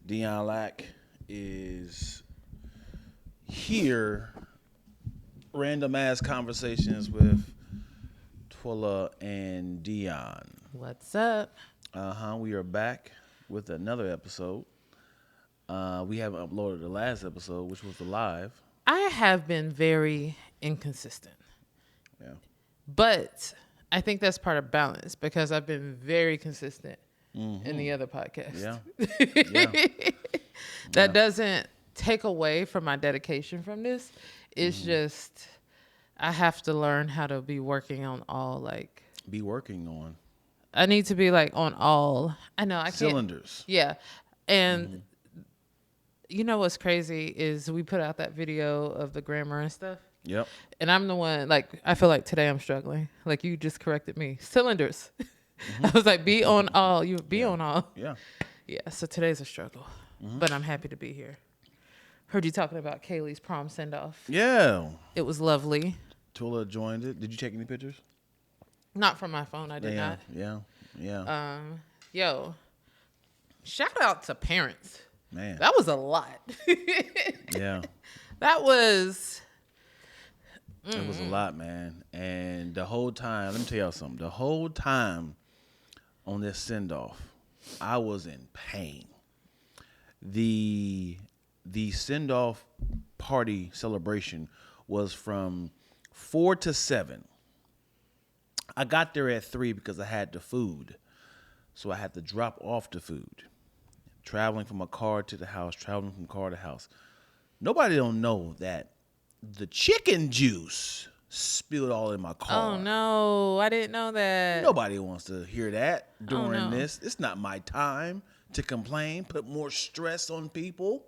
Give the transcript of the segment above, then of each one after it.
Dion Lack is here. Random ass conversations with Twilla and Dion. What's up? We are back with another episode. We haven't uploaded the last episode, which was the live. I have been very inconsistent. Yeah. But I think that's part of balance because I've been very consistent in the other podcast. Yeah. That doesn't take away from my dedication from this. It's just I have to learn how to be working on all Be working on I need to be on all. I know I can't. cylinders. Yeah. And you know what's crazy is we put out that video of the grammar and stuff. Yep. And I'm the one, I feel like today I'm struggling. You just corrected me. Cylinders. I was like, be on all. You be on all. Yeah. Yeah, so today's a struggle. But I'm happy to be here. Heard you talking about Kaylee's prom send-off. Yeah. It was lovely. Twilla joined it. Did you take any pictures? Not from my phone. I did not. Yeah. Yo, shout out to parents. Man. That was a lot. Yeah. That was... It was a lot, man. And the whole time, let me tell y'all something. The whole time on this send-off, I was in pain. The send-off party celebration was from 4 to 7. I got there at 3 because I had the food. So I had to drop off the food. Traveling from a car to the house, traveling from car to house. Nobody don't know that the chicken juice spilled all in my car. Oh, no. I didn't know that. Nobody wants to hear that during no. this. It's not my time to complain, put more stress on people.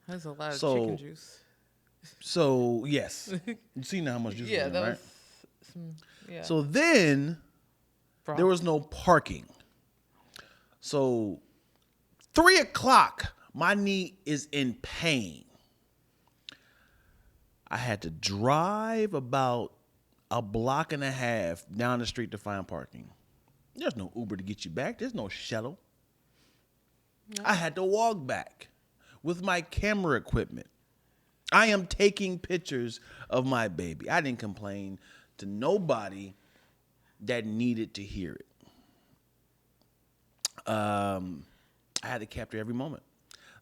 That's a lot of chicken juice. So, yes. You seen how much juice was in it, right? Was some, yeah. So then, there was no parking. So, 3 o'clock, my knee is in pain. I had to drive about a block and a half down the street to find parking. There's no Uber to get you back. There's no shuttle. No. I had to walk back with my camera equipment. I am taking pictures of my baby. I didn't complain to nobody that needed to hear it. I had to capture every moment.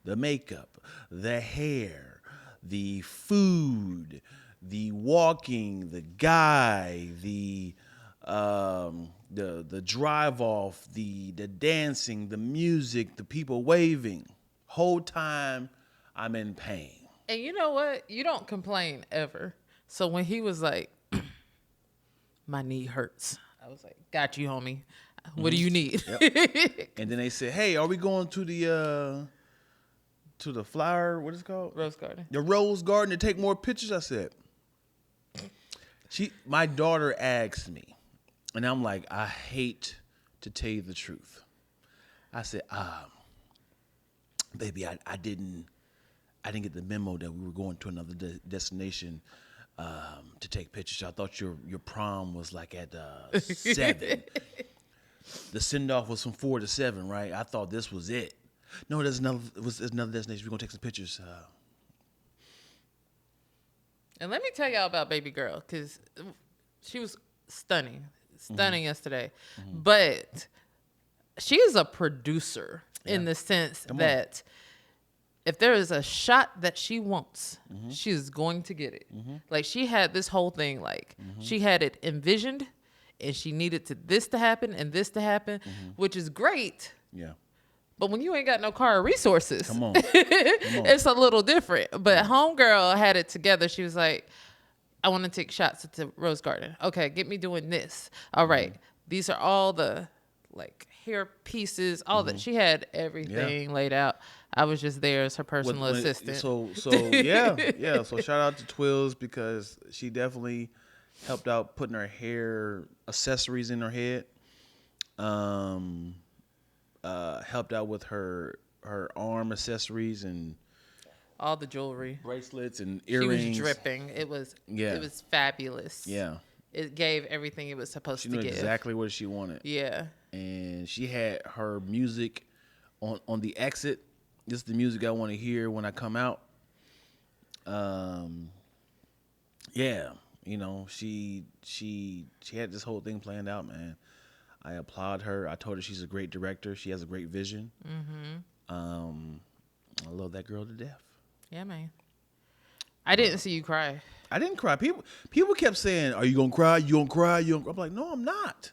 The makeup, the hair, the food, the walking, the guy, the drive off, the dancing, the music, the people waving. Whole time I'm in pain. And you know what? You don't complain ever. So when he was like, my knee hurts, I was like, got you, homie. What do you need? Yep. And then they said, hey, are we going to the flower, what is it called? Rose garden. The rose garden to take more pictures? I said. My daughter asked me, and I'm like, I hate to tell you the truth. I said, baby, I didn't get the memo that we were going to another destination to take pictures. I thought your prom was at 7. The send-off was from 4 to 7, right? I thought this was it. No, there's another destination. We're going to take some pictures. And let me tell y'all about baby girl, because she was stunning yesterday. But she is a producer in the sense that if there is a shot that she wants, she is going to get it. She had this whole thing, she had it envisioned, and she needed this to happen and this to happen, which is great. Yeah. But when you ain't got no car or resources, Come on. It's a little different. But homegirl had it together. She was like, I want to take shots at the Rose Garden. Okay, get me doing this. All right. These are all the hair pieces, all that. She had everything laid out. I was just there as her personal assistant. So yeah. So shout out to Twills because she definitely helped out putting her hair accessories in her head. Helped out with her arm accessories and all the jewelry, bracelets and earrings. She was dripping. It was fabulous. Yeah. It gave everything it was supposed to give. She knew exactly what she wanted. Yeah. And she had her music on the exit. This is the music I want to hear when I come out. Yeah, you know, she had this whole thing planned out, man. I applaud her. I told her she's a great director. She has a great vision. I love that girl to death. Yeah, man. I didn't see you cry. I didn't cry. People kept saying, "Are you gonna cry? You gonna cry? You gonna cry?" I'm like, no, I'm not.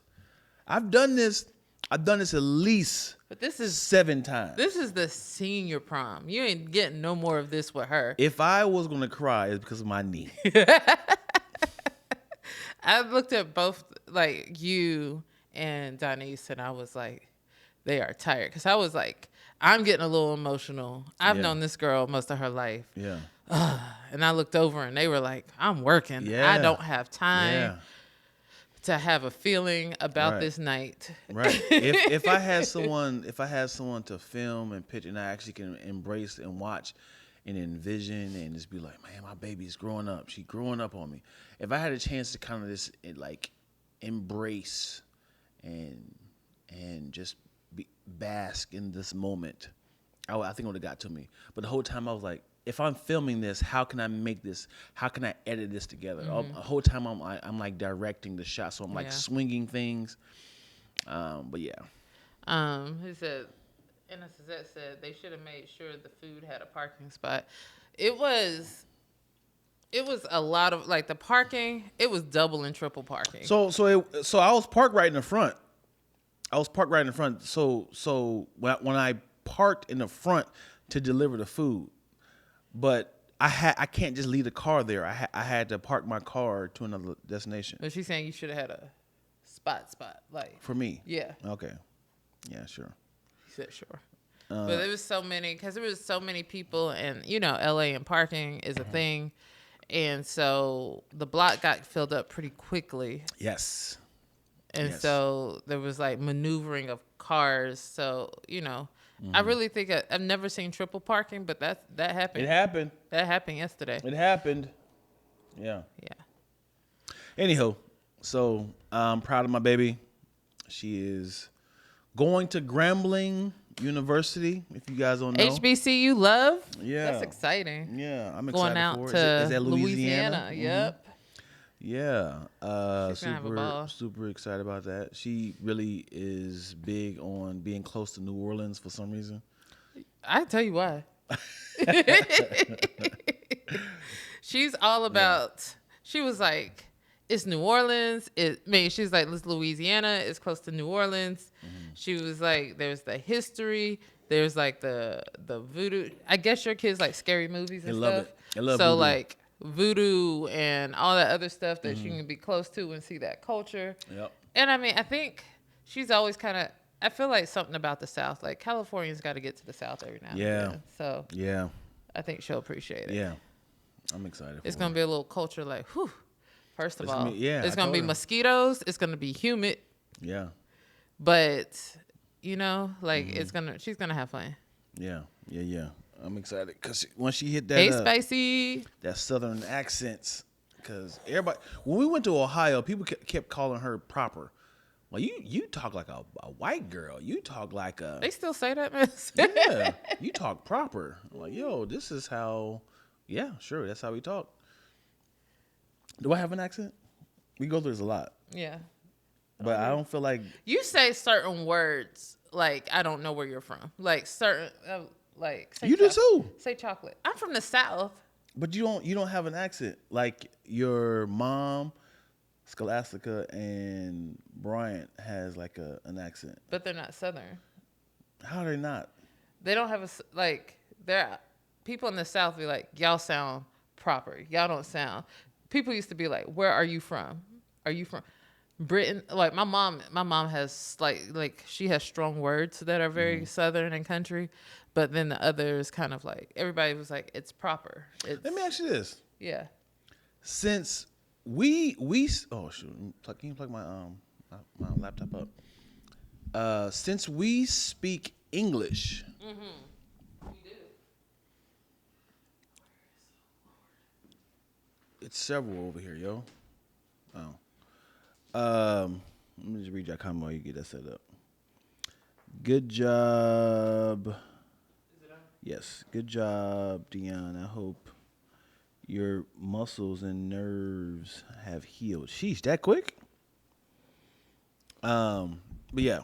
I've done this at least But this is 7 times. This is the senior prom. You ain't getting no more of this with her. If I was gonna cry, it's because of my knee. I looked at both, like, you and Donise, and I was like, they are tired. Because I was like, I'm getting a little emotional. I've known this girl most of her life. Yeah. And I looked over, and they were like, I'm working. Yeah. I don't have time to have a feeling about this night. Right. If I had someone to film and pitch, and I actually can embrace and watch and envision and just be like, man, my baby's growing up. She's growing up on me. If I had a chance to kind of just like embrace and just bask in this moment, I think it would have got to me. But the whole time I was like, if I'm filming this, how can I make this? How can I edit this together? The whole time I'm like directing the shot, so I'm like swinging things. But yeah. He said, Anna Suzette said they should have made sure the food had a parking spot. It was a lot of, like, the parking. It was double and triple parking. So I was parked right in the front. So when I parked in the front to deliver the food, but I can't just leave the car there. I had to park my car to another destination. But she's saying you should have had a spot, like, for me. Yeah. Okay. Yeah, sure. He said sure. But there was so many people, and, you know, LA and parking is a thing. And so the block got filled up pretty quickly. Yes. And so there was like maneuvering of cars. So, you know, I really think I've never seen triple parking, but that happened. It happened. That happened yesterday. It happened. Yeah. Yeah. Anyhow, so I'm proud of my baby. She is going to Grambling University, if you guys don't know. HBCU love? Yeah. That's exciting. Yeah, I'm excited Going out for it. to Is that Louisiana? Yep. Yeah. She's gonna have a ball. Super excited about that. She really is big on being close to New Orleans for some reason. I tell you why. She's all about, she was like, it's New Orleans. She's like, it's Louisiana. It's close to New Orleans. She was like, there's the history. There's like the voodoo. I guess your kids like scary movies and stuff. I love so voodoo. Like voodoo and all that other stuff that you can be close to and see that culture. Yep. And I mean, I think she's always kind of, I feel like something about the South. Like California's got to get to the South every now and then. So yeah, I think she'll appreciate it. yeah, I'm excited. It's going to be a little culture like, whew. First of all, it's I going to be told her. mosquitoes. It's going to be humid. Yeah. But, you know, like she's going to have fun. Yeah. I'm excited because when she hit that, Hey, Spicy. that Southern accents, because everybody, when we went to Ohio, people kept calling her proper. Well, you talk like a white girl. You talk like a. They still say that, man. Yeah, you talk proper. I'm like, yo, this is how. Yeah, sure, that's how we talk. Do I have an accent? We go through this a lot. Yeah. But I don't feel like. You say certain words like I don't know where you're from. Like certain, like. Say You do too. Say chocolate. I'm from the South. But you don't have an accent like your mom, Scholastica, and Bryant has like an accent. But they're not Southern. How are they not? They don't have they're people in the South be like, y'all sound proper. Y'all don't sound. People used to be like, where are you from? Are you from Britain? Like my mom has like she has strong words that are very Southern and country, but then the others kind of like, everybody was like, it's proper. Let me ask you this. Yeah. Since we oh shoot, can you plug my laptop up? Since we speak English. It's several over here, yo. Oh. Let me just read your comment while you get that set up. Good job. Yes, good job, Dion. I hope your muscles and nerves have healed. Sheesh, that quick? But yeah.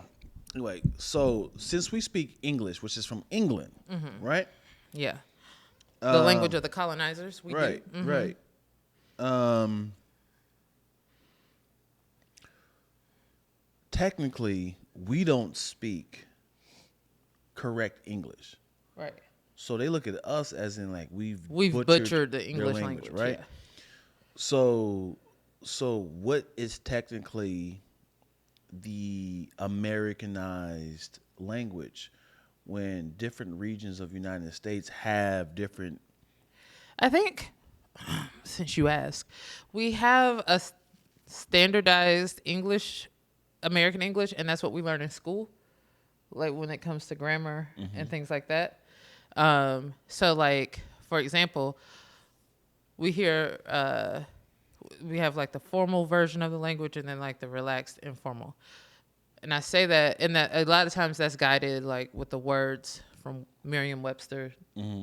Anyway, so since we speak English, which is from England, right? Yeah. The language of the colonizers. We Right, do. right. Um, Technically, we don't speak correct English. Right. So they look at us as in like we've Butchered the their English language, right? yeah. So what is technically the Americanized language when different regions of the United States have different. I think, since you ask, we have a standardized English, American English, and that's what we learn in school, like when it comes to grammar and things like that. So, like, for example, we hear, we have like the formal version of the language and then like the relaxed informal. And I say that, and that a lot of times that's guided like with the words from Merriam-Webster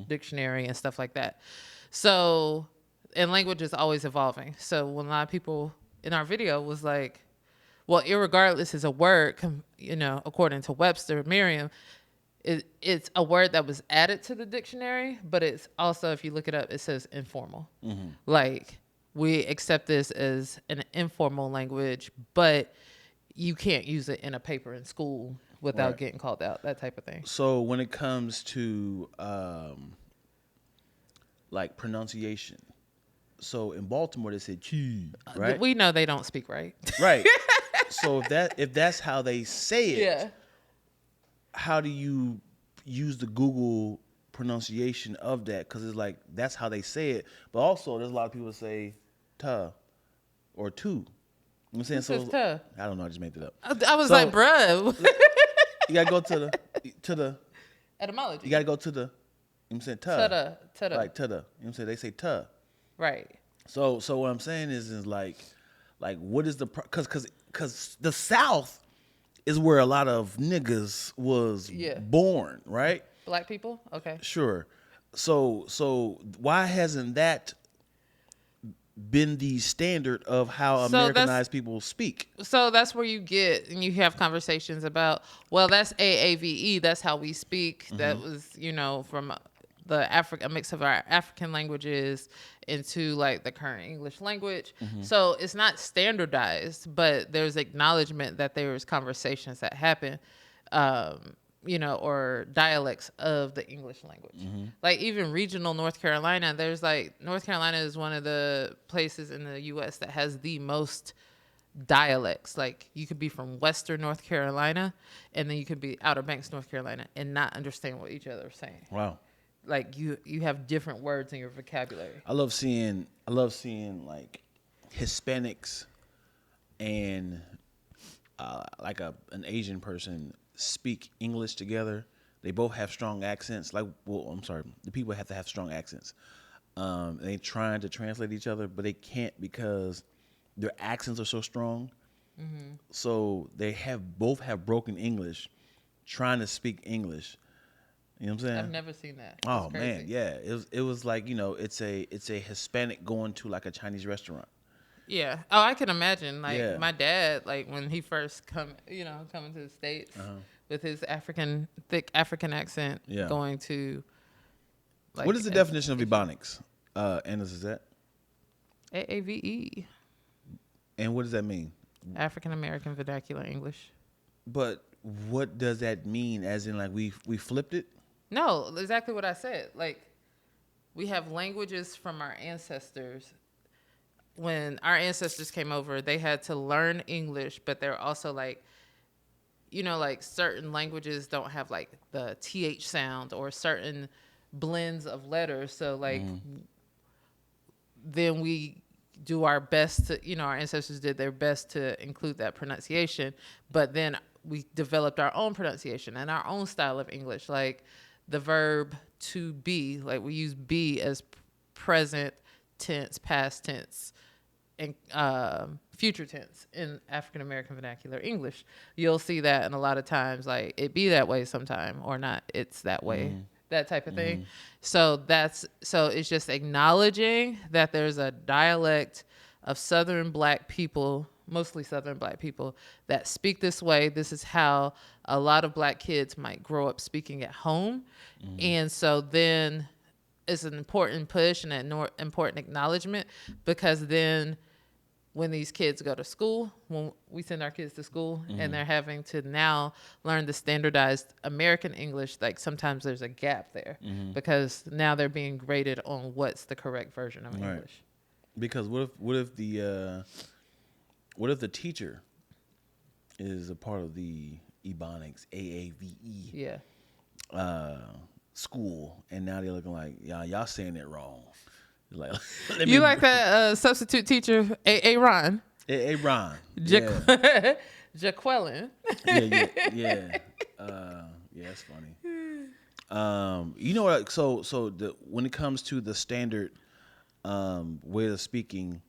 dictionary and stuff like that. So, and language is always evolving. So when a lot of people in our video was like, well, irregardless is a word, according to Webster, Merriam, it's a word that was added to the dictionary, but it's also, if you look it up, it says informal. Like, we accept this as an informal language, but you can't use it in a paper in school without getting called out, that type of thing. So when it comes to like pronunciation, so in Baltimore they say cheese, right? We know they don't speak right. Right. So if that's how they say it, Yeah. how do you use the Google pronunciation of that? Because it's like that's how they say it. But also, there's a lot of people that say "tuh" or "two." You know what I'm saying? Who says tuh? I don't know. I just made it up. I was So- like, bruh. You gotta go to the. Etymology. You gotta go to the. You know what I'm saying? Tuh. Tada. Like "tuh." You know what I'm saying? They say "tuh." Right. So what I'm saying is like what is the because the South is where a lot of niggas was born, right? Black people? Okay. Sure. So why hasn't that been the standard of how So Americanized people speak? So that's where you get, and you have conversations about, well, that's AAVE. That's how we speak. That was, from a mix of our African languages into like the current English language. So it's not standardized, but there's acknowledgement that there's conversations that happen, or dialects of the English language. Like even regional North Carolina, North Carolina is one of the places in the U.S. that has the most dialects. Like you could be from Western North Carolina and then you could be Outer Banks, North Carolina, and not understand what each other are saying. Wow. Like you have different words in your vocabulary. I love seeing like Hispanics and like an Asian person speak English together. They both have strong accents. The people have to have strong accents. They trying to translate each other, but they can't because their accents are so strong. So they both have broken English, trying to speak English. You know what I'm saying? I've never seen that. Oh man, yeah. It was like it's a Hispanic going to like a Chinese restaurant. Yeah. Oh, I can imagine. Like Yeah. my dad, like when he first coming to the States with his thick African accent, Yeah. going to. Like, What is the definition of Ebonics? Anna, is that? AAVE, And what does that mean? African American Vernacular English. But what does that mean? As in, like we flipped it? No, exactly what I said. Like, we have languages from our ancestors. When our ancestors came over, they had to learn English, but they're also like, like certain languages don't have like the TH sound or certain blends of letters. So like, then we do our best to, our ancestors did their best to include that pronunciation, but then we developed our own pronunciation and our own style of English. Like the verb to be, like we use be as present tense, past tense, in future tense in African American vernacular English. You'll see that, and a lot of times, like, it be that way sometime or not. It's that way, that type of thing. So it's just acknowledging that there's a dialect of Southern Black people, mostly Southern Black people, that speak this way. This is how a lot of Black kids might grow up speaking at home, and so then it's an important push and an important acknowledgement, because then when these kids go to school, when we send our kids to school and they're having to now learn the standardized American English, like sometimes there's a gap there because now they're being graded on what's the correct version of English. Because what if the teacher is a part of the Ebonics AAVE school, and now they're looking like y'all saying it wrong. Like, you like that substitute teacher, A. Ron? A. Ron. Jaqueline. Yeah. It's funny. You know what? So when it comes to the standard way of speaking,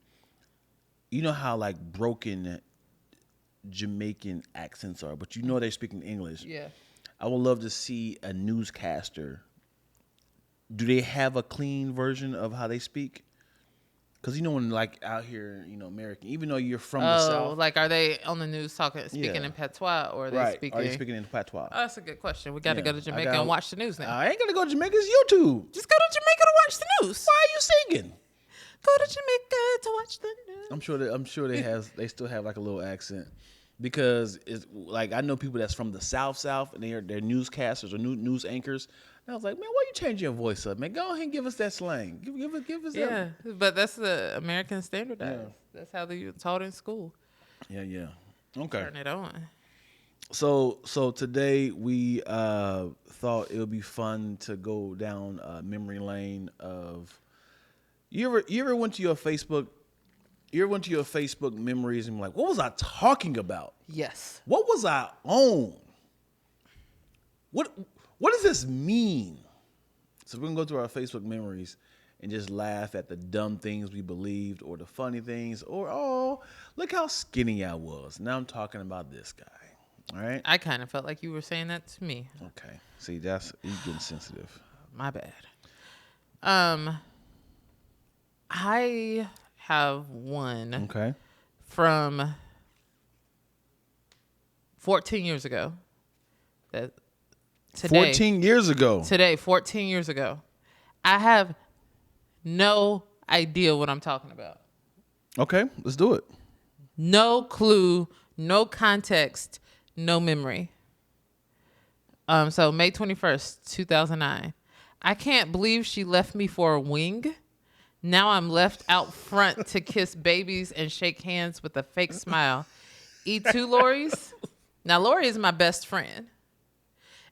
you know how like broken Jamaican accents are, but you know they're speaking English. Yeah. I would love to see a newscaster. Do they have a clean version of how they speak? Because, you know, when like out here, you know, American, even though you're from the South. Like, are they on the news speaking in patois, or are they speaking? Are they speaking in patois? Oh, that's a good question. We got to go to Jamaica and watch the news now. I ain't going to go to Jamaica. It's YouTube. Just go to Jamaica to watch the news. Why are you singing? Go to Jamaica to watch the news. I'm sure they still have like a little accent. Because it's like, I know people that's from the South, and they're newscasters or news anchors. And I was like, man, why you changing your voice up, man? Go ahead and give us that slang. Give us that. Yeah, but that's the American standardized. Yeah. That's how they taught in school. Yeah. Okay. Turn it on. So today we thought it would be fun to go down memory lane of. You ever went to your Facebook? You ever went to your Facebook memories and like, what was I talking about? Yes. What was I on? What does this mean? So we're gonna go through our Facebook memories and just laugh at the dumb things we believed, or the funny things, or oh, look how skinny I was. Now I'm talking about this guy. All right. I kind of felt like you were saying that to me. Okay. See, that's you getting sensitive. My bad. I have one. Okay. From 14 years ago. Today, 14 years ago. Today, 14 years ago. I have no idea what I'm talking about. Okay, let's do it. No clue, no context, no memory. So May 21st, 2009. I can't believe she left me for a wing. Now I'm left out front to kiss babies and shake hands with a fake smile. E2 Lori's. Now, Lori is my best friend.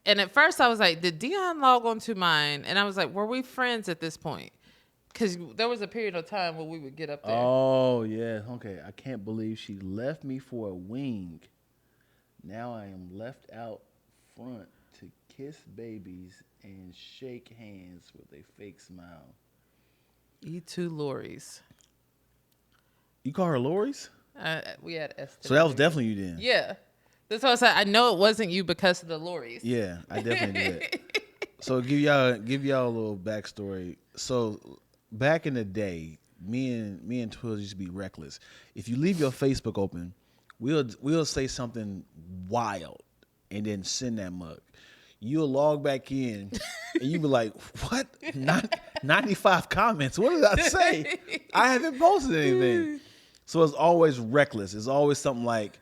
And at first I was like, did Dion log onto mine? And I was like, were we friends at this point? Because there was a period of time where we would get up there. Oh, yeah. Okay. I can't believe she left me for a wing. Now I am left out front to kiss babies and shake hands with a fake smile. E2 Lori's. You call her Lori's? We had S. So that was definitely you then. Yeah. That's what I said. I know it wasn't you because of the Lori's. Yeah, I definitely did. So give y'all a little backstory. So back in the day, me and Twizzle used to be reckless. If you leave your Facebook open, we'll say something wild and then send that mug. You'll log back in and you be like, what? 95 comments. What did I say? I haven't posted anything. So it's always reckless. It's always something like,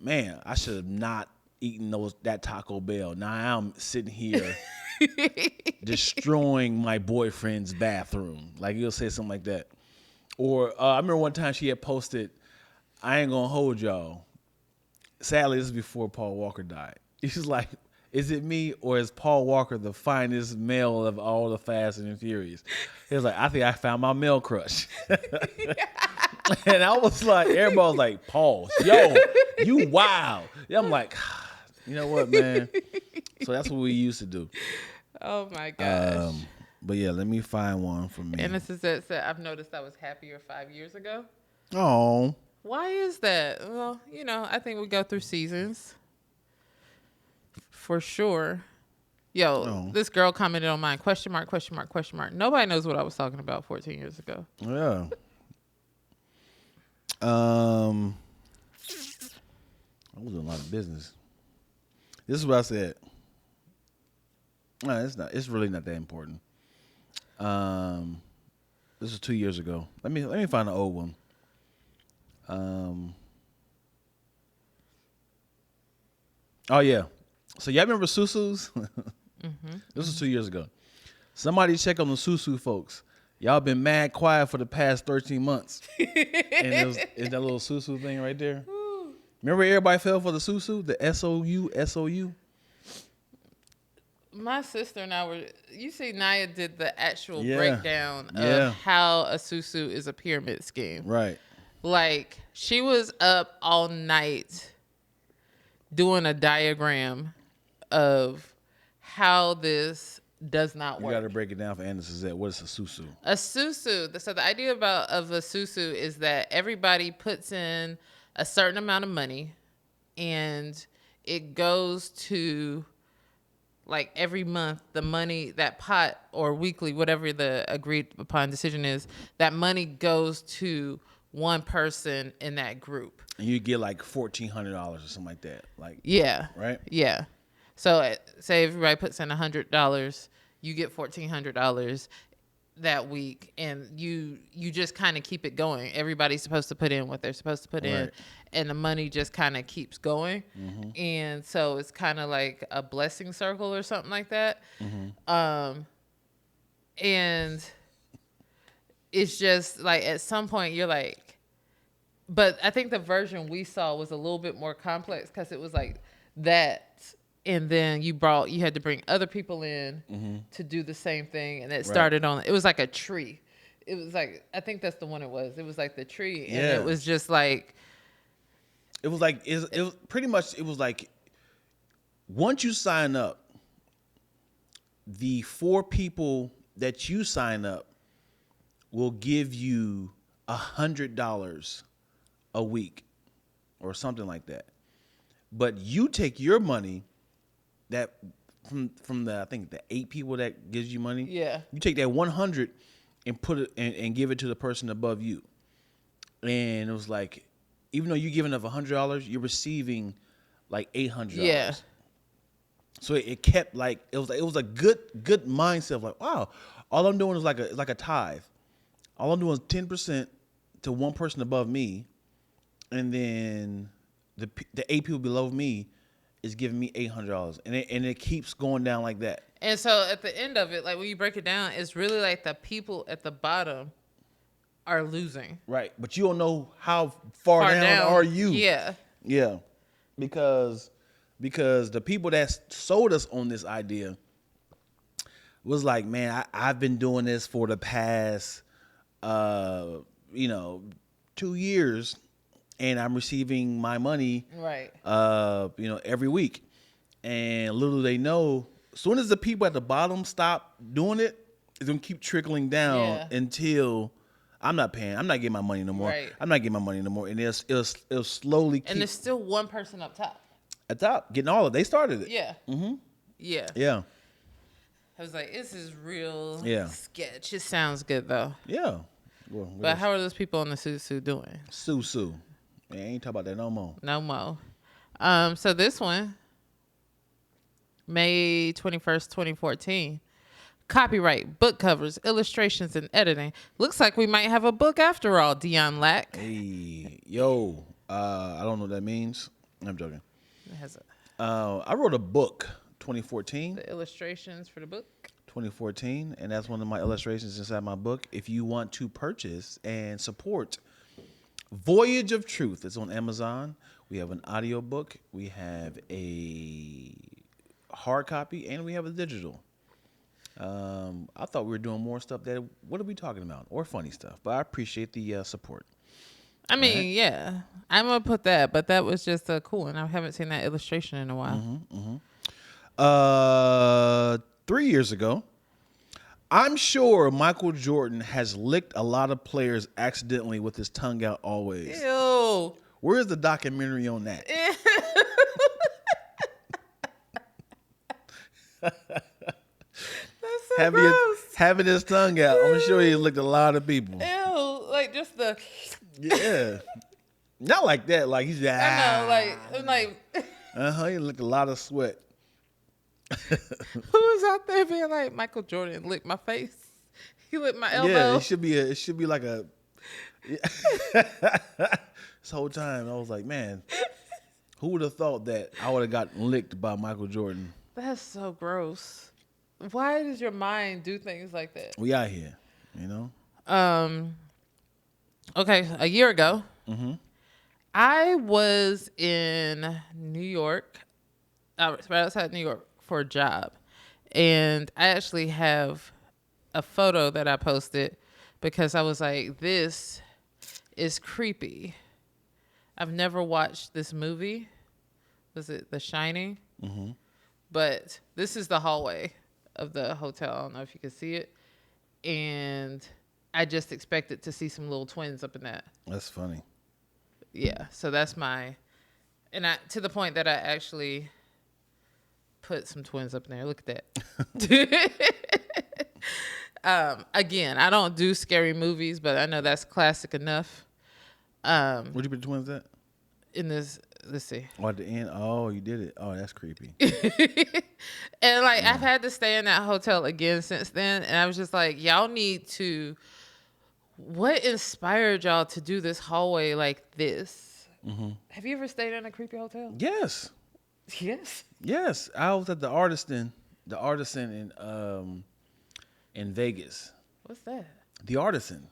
man, I should have not eaten that Taco Bell. Now I'm sitting here destroying my boyfriend's bathroom. Like, you'll say something like that. Or I remember one time she had posted, I ain't gonna hold y'all. Sadly, this is before Paul Walker died. She's like, is it me or is Paul Walker the finest male of all the Fast and Furious? He was like, I think I found my male crush. And I was like, everybody was like, pause. Yo, you wild. Yeah, I'm like, you know what, man? So that's what we used to do. Oh, my gosh. But yeah, let me find one for me. And this is it. I've noticed I was happier 5 years ago. Oh. Why is that? Well, I think we go through seasons for sure. Yo, Oh. this girl commented on mine. Question mark, question mark, question mark. Nobody knows what I was talking about 14 years ago. Yeah. I was doing a lot of business. This is what I said. No, it's not. It's really not that important. This was 2 years ago. Let me find an old one. Oh yeah. So y'all remember Susus? This was 2 years ago. Somebody check on the Susu folks. Y'all been mad quiet for the past 13 months. And it's that little Susu thing right there. Remember everybody fell for the Susu? The SOU? My sister and I were, you see, Naya did the actual Yeah. breakdown Yeah. of how a Susu is a pyramid scheme. Right. Like, she was up all night doing a diagram of how this does not You work. got to break it down for Anderson Suzette. What is a Susu? A Susu, so the idea of a Susu is that everybody puts in a certain amount of money and it goes to, like, every month, the money, that pot or weekly, whatever the agreed upon decision is, that money goes to one person in that group. And you get like $1,400 or something like that. Like, Yeah. right? Yeah. So say everybody puts in $100, you get $1,400 that week, and you just kind of keep it going. Everybody's supposed to put in what they're supposed to put in, Right. and the money just kind of keeps going. And so it's kind of like a blessing circle or something like that. And it's just like at some point you're like, but I think the version we saw was a little bit more complex because it was like that. And then you had to bring other people in to do the same thing. And it started it was like a tree. It was like, I think that's the one it was. It was like the tree. And Yeah. it was just like. It was like, it was pretty much, it was like, once you sign up, the 4 people that you sign up will give you $100 a week or something like that. But you take your money that from the, I think the 8 people that gives you money. Yeah. You take that 100 and put it and give it to the person above you. And it was like, even though you're giving up $100, you're receiving like $800. Yeah. So it kept like, it was a good mindset of like, wow, all I'm doing is like a tithe. All I'm doing is 10% to one person above me, and then the 8 people below me is giving me $800, and it keeps going down like that. And so at the end of it, like when you break it down, it's really like the people at the bottom are losing. Right, but you don't know how far down are you. Yeah. Yeah, because the people that sold us on this idea was like, man, I've been doing this for the past 2 years, and I'm receiving my money Right. Every week. And little do they know, as soon as the people at the bottom stop doing it, it's gonna keep trickling down until I'm not paying. I'm not getting my money no more. Right. I'm not getting my money no more. And it'll slowly keep. And there's still one person up top. At top, getting all of it. They started it. Yeah. Mm-hmm. Yeah. Yeah. I was like, this is real sketch. It sounds good though. Yeah. Well, But how are those people on the Susu doing? Susu. Man, I ain't talking about that no more. No more. So this one, May 21st, 2014. Copyright, book covers, illustrations, and editing. Looks like we might have a book after all, Dion Lack. Hey, yo. I don't know what that means. I'm joking. It has I wrote a book, 2014. the illustrations for the book. 2014, and that's one of my illustrations inside my book. If you want to purchase and support Voyage of Truth, it's on Amazon. We have an audio book, we have a hard copy, and we have a digital. I thought we were doing more stuff that, what are we talking about? Or funny stuff, but I appreciate the support. I mean, yeah, I'm going to put that, but that was just a cool one. I haven't seen that illustration in a while. 3 years ago, I'm sure Michael Jordan has licked a lot of players accidentally with his tongue out always. Ew. Where's the documentary on that? That's so gross. Having his tongue out. I'm sure he licked a lot of people. Ew. Like just the. Yeah. Not like that. Like he's I know. Like. He licked a lot of sweat. Who was out there being like, Michael Jordan licked my face? He licked my elbow. Yeah, it should be like a. This whole time I was like, man, who would have thought that I would have gotten licked by Michael Jordan? That's so gross. Why does your mind do things like that? We out here, you know. Okay, a year ago, I was in New York. I was right outside New York for a job, and I actually have a photo that I posted because I was like, "This is creepy." I've never watched this movie. Was it The Shining? Mm-hmm. But this is the hallway of the hotel. I don't know if you can see it. And I just expected to see some little twins up in that. That's funny. Yeah. So that's to the point that I actually put some twins up in there. Look at that. Again, I don't do scary movies, but I know that's classic enough. Where'd you put the twins at? In this, let's see. Oh, at the end? Oh, you did it. Oh, that's creepy. And like, I've had to stay in that hotel again since then. And I was just like, y'all need to, what inspired y'all to do this hallway like this? Mm-hmm. Have you ever stayed in a creepy hotel? Yes. Yes. Yes. I was at the Artisan in Vegas. What's that? The Artisan.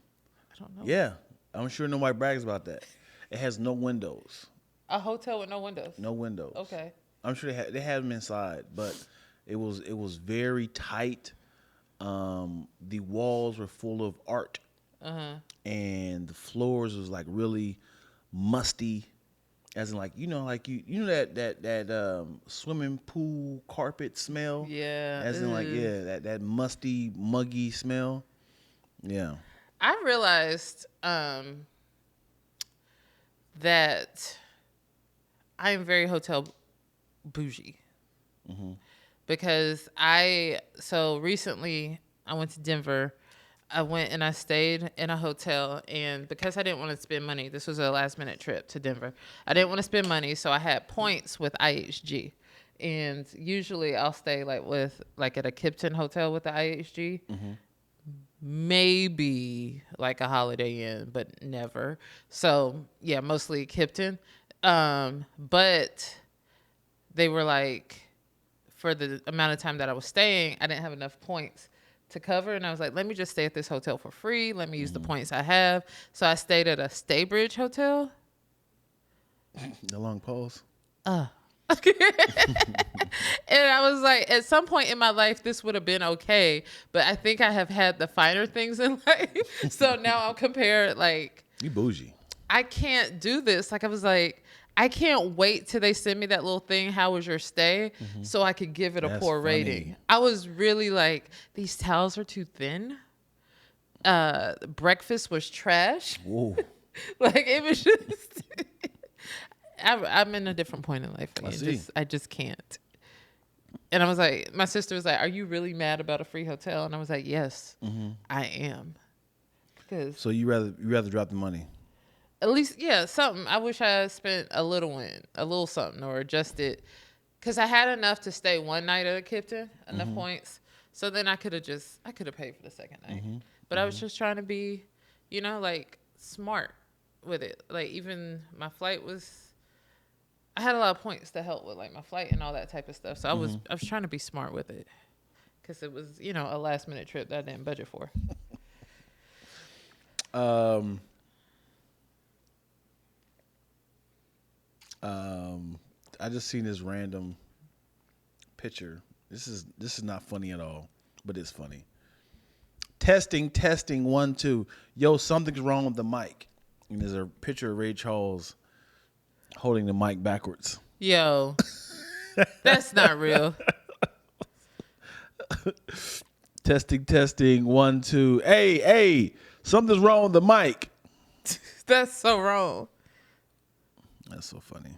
I don't know. Yeah. I'm sure nobody brags about that. It has no windows. A hotel with no windows? No windows. Okay. I'm sure they had them inside, but it was very tight. The walls were full of art, and the floors was like really musty, as in like you know that swimming pool carpet smell. Yeah. As in like that musty muggy smell. Yeah. I realized that I am very hotel bougie. Mm-hmm. Because so recently I went to Denver. I went and I stayed in a hotel, and because I didn't want to spend money, this was a last minute trip to Denver. I didn't want to spend money, so I had points with IHG. And usually I'll stay at a Kipton hotel with the IHG. Mm-hmm. Maybe like a Holiday Inn, but never. So yeah, mostly Kipton. But they were like, for the amount of time that I was staying, I didn't have enough points to cover. And I was like, let me just stay at this hotel for free. Let me use the points I have. So I stayed at a Staybridge hotel. The long pause. And I was like, at some point in my life, this would have been okay. But I think I have had the finer things in life. So now I'm compared, like. You bougie. I can't do this. Like, I was like, I can't wait till they send me that little thing. How was your stay? Mm-hmm. So I could give it a poor rating. I was really like, these towels are too thin. Breakfast was trash. Whoa. Like, it was just. I'm in a different point in life. I just can't. And I was like, my sister was like, are you really mad about a free hotel? And I was like, yes, I am. So you rather drop the money? At least, yeah, something. I wish I spent a little something, or adjusted. Because I had enough to stay one night at a Kipton, enough points. So then I could have paid for the second night. But I was just trying to be, like smart with it. Like even my flight I had a lot of points to help with like my flight and all that type of stuff. So I was trying to be smart with it. Because it was, a last minute trip that I didn't budget for. I just seen this random picture. This is not funny at all, but it's funny. Testing 1 2. Yo, something's wrong with the mic. And there's a picture of Ray Charles holding the mic backwards. Yo, that's not real. Testing. 1, 2. Hey, something's wrong with the mic. That's so wrong. That's so funny.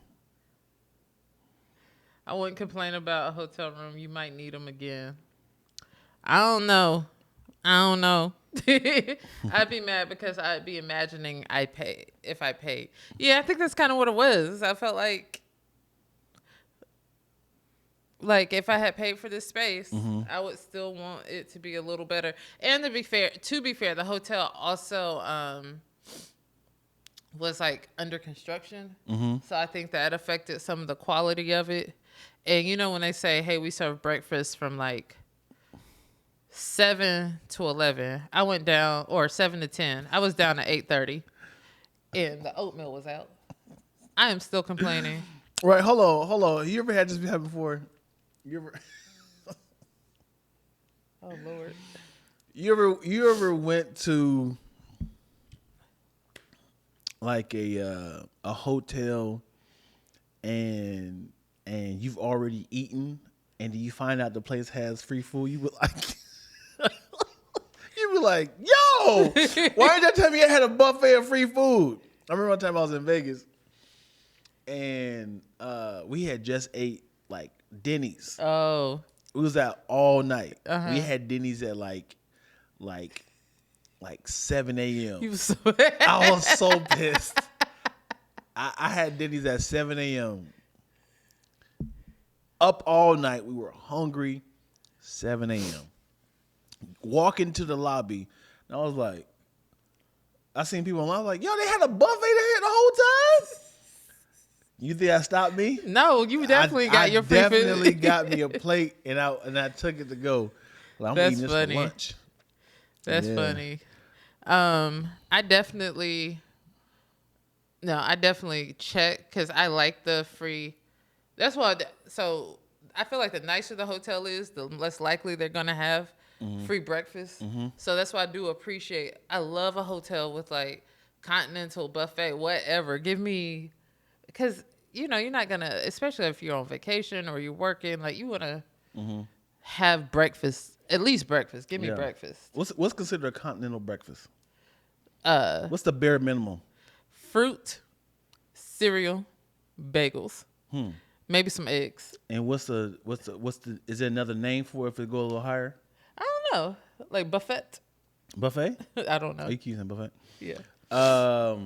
I wouldn't complain about a hotel room. You might need them again. I don't know. I'd be mad because I'd be imagining if I paid. Yeah, I think that's kind of what it was. I felt like if I had paid for this space, I would still want it to be a little better. And to be fair, the hotel also was like under construction. So I think that affected some of the quality of it. And you know when they say, hey, we serve breakfast from like 7 to 11, I went down, or 7 to 10. I was down at 8:30 and the oatmeal was out. I am still complaining. Right, hold on. You ever had this happen before? Oh Lord. You ever went to like a hotel and you've already eaten and you find out the place has free food? You be like, yo, why didn't you tell me I had a buffet of free food? I remember one time I was in Vegas and we had just ate like Denny's. Oh. We was out all night. We had Denny's at like 7 a.m. You so I was so pissed. I had Denny's at 7 a.m. Up all night. We were hungry. 7 a.m. Walk into the lobby. And I was like, I seen people online. I was like, yo, they had a buffet there the whole time? You think I stopped me? No, you definitely got your free food. I definitely got me a plate and I took it to go. Like, I'm eating this for lunch. That's funny. I definitely check because I like the free. That's why. So I feel like the nicer the hotel is, the less likely they're gonna have free breakfast. So that's why I do appreciate. I love a hotel with like continental buffet, whatever. Give me, because you're not gonna, especially if you're on vacation or you're working, like you wanna have breakfast, at least breakfast. Give me breakfast. What's considered a continental breakfast? What's the bare minimum? Fruit, cereal, bagels, maybe some eggs. And what's the? Is there another name for it if it go a little higher? I don't know, like buffet. Buffet? I don't know. Are you using buffet? Yeah. I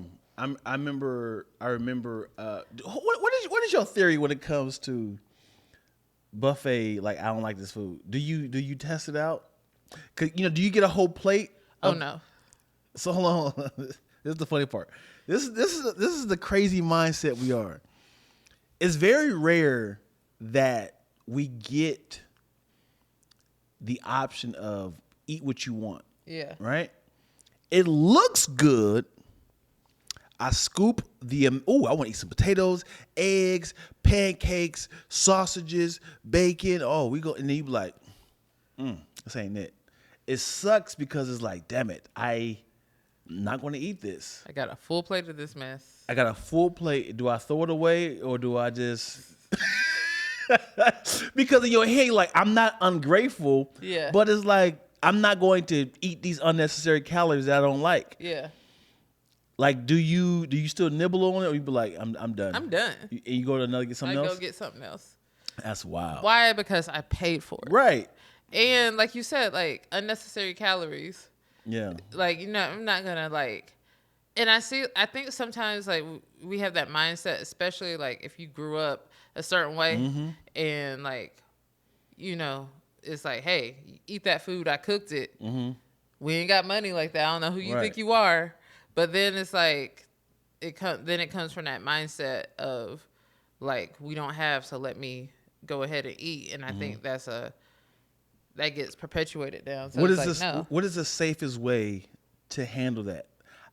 remember. What is your theory when it comes to buffet? Like, I don't like this food. Do you test it out? 'Cause, do you get a whole plate? Oh no. So hold on. This is the funny part. This is the crazy mindset we are. It's very rare that we get the option of eat what you want. Yeah. Right? It looks good. I scoop I want to eat some potatoes, eggs, pancakes, sausages, bacon. Oh, we go, and then you be like, this ain't it. It sucks because it's like, damn it, I'm not going to eat this. I got a full plate of this mess. I got a full plate. Do I throw it away or do I just... Because in your head, like, I'm not ungrateful. Yeah. But it's like, I'm not going to eat these unnecessary calories that I don't like. Yeah. Like, do you still nibble on it, or you be like, I'm done? I'm done. And you go to another get something else? I go get something else. That's wild. Why? Because I paid for it. Right. And like you said, like unnecessary calories. Yeah. Like, I'm not gonna like. And I think sometimes like we have that mindset, especially like if you grew up a certain way, and like, it's like, hey, eat that food. I cooked it. We ain't got money like that. I don't know who you think you are. But then it's like, it comes from that mindset of like, we don't have, so let me go ahead and eat. And I think that gets perpetuated down. So what it's is like, this? no. What is the safest way to handle that?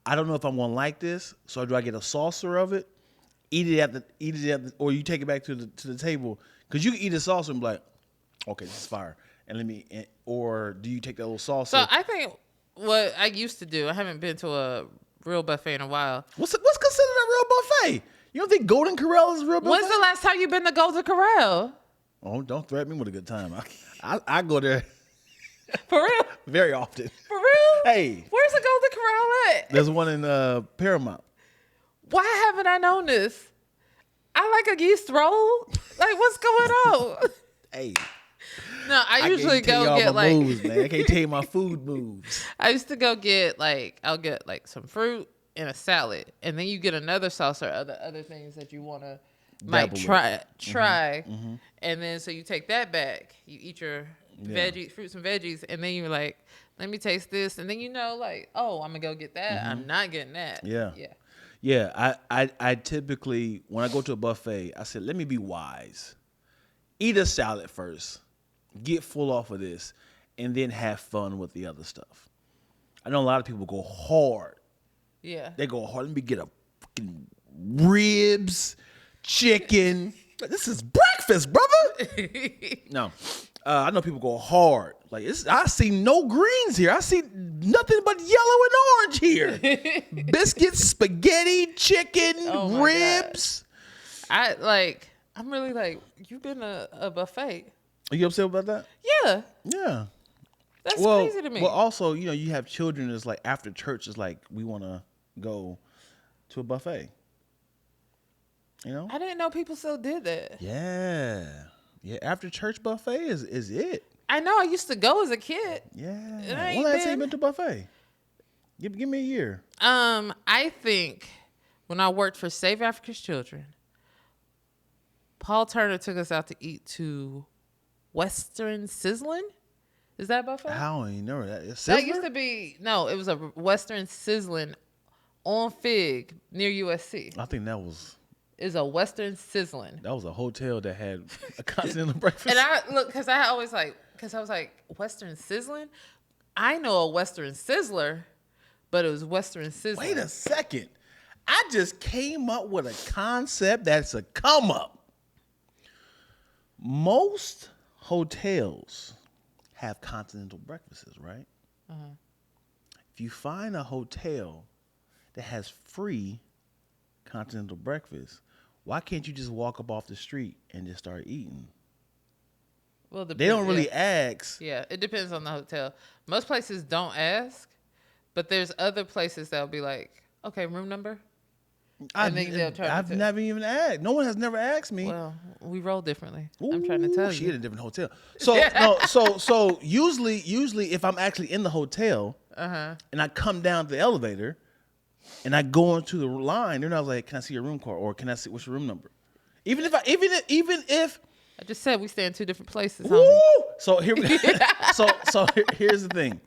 I don't know if I'm gonna like this, so do I get a saucer of it? Eat it at the, or you take it back to the table? Because you can eat a saucer and be like, okay, this is fire, and or do you take that little saucer? So I think what I used to do, I haven't been to a real buffet in a while. What's considered a real buffet? You don't think Golden Corral is a real buffet? When's the last time you been to Golden Corral? Oh, don't threaten me with a good time. I go there. For real? Very often. For real? Hey. Where's the Golden Corral at? There's one in Paramount. Why haven't I known this? I like a yeast roll. Like, what's going on? Hey. No, I usually can't tell go y'all get my like moves, man. I can't tell you my food moves. I used to go get like I'll get like some fruit and a salad, and then you get another sauce or other things that you want to might try, Mm-hmm. and then so you take that back, you eat your veggies, fruits and veggies, and then you're like, let me taste this, and then like, oh, I'm gonna go get that. I'm not getting that. Yeah. I typically, when I go to a buffet, I said, let me be wise. Eat a salad first. Get full off of this. And then have fun with the other stuff. I know a lot of people go hard. Yeah. They go hard. Let me get a fucking ribs, chicken. This is breakfast, brother. No. I know people go hard. Like, I see no greens here. I see nothing but yellow and orange here. Biscuits, spaghetti, chicken, ribs. God. I'm really like, you've been a buffet. Are you upset about that? Yeah. Yeah. That's crazy to me. Well, also, you have children. It's like after church, it's like we want to go to a buffet. I didn't know people still did that. Yeah. After church buffet is it. I know. I used to go as a kid. Yeah. When last time you been to buffet? Give me a year. I think when I worked for Save Africa's Children, Paul Turner took us out to eat to Western Sizzlin'. Is that buffet? I don't even know that. That used to be, no, it was a Western Sizzlin' on Fig near USC. I think that was. Is a Western Sizzlin'. That was a hotel that had a continental breakfast. And I look, because I was like, Western Sizzlin'? I know a Western Sizzler, but it was Western Sizzlin'. Wait a second. I just came up with a concept that's a come up. Most hotels have continental breakfasts, right? Uh-huh. If you find a hotel that has free continental breakfast, why can't you just walk up off the street and just start eating? Well, they don't really ask. Yeah, it depends on the hotel. Most places don't ask, but there's other places that'll be like, okay, room number. I've never even asked. No one has never asked me. Well, we roll differently. Ooh, I'm trying to tell you. She in a different hotel. So usually if I'm actually in the hotel and I come down the elevator and I go into the line, then I was like, can I see your room card or can I see what's your room number? Even if I just said we stay in two different places. Woo! Homie. So here here's the thing.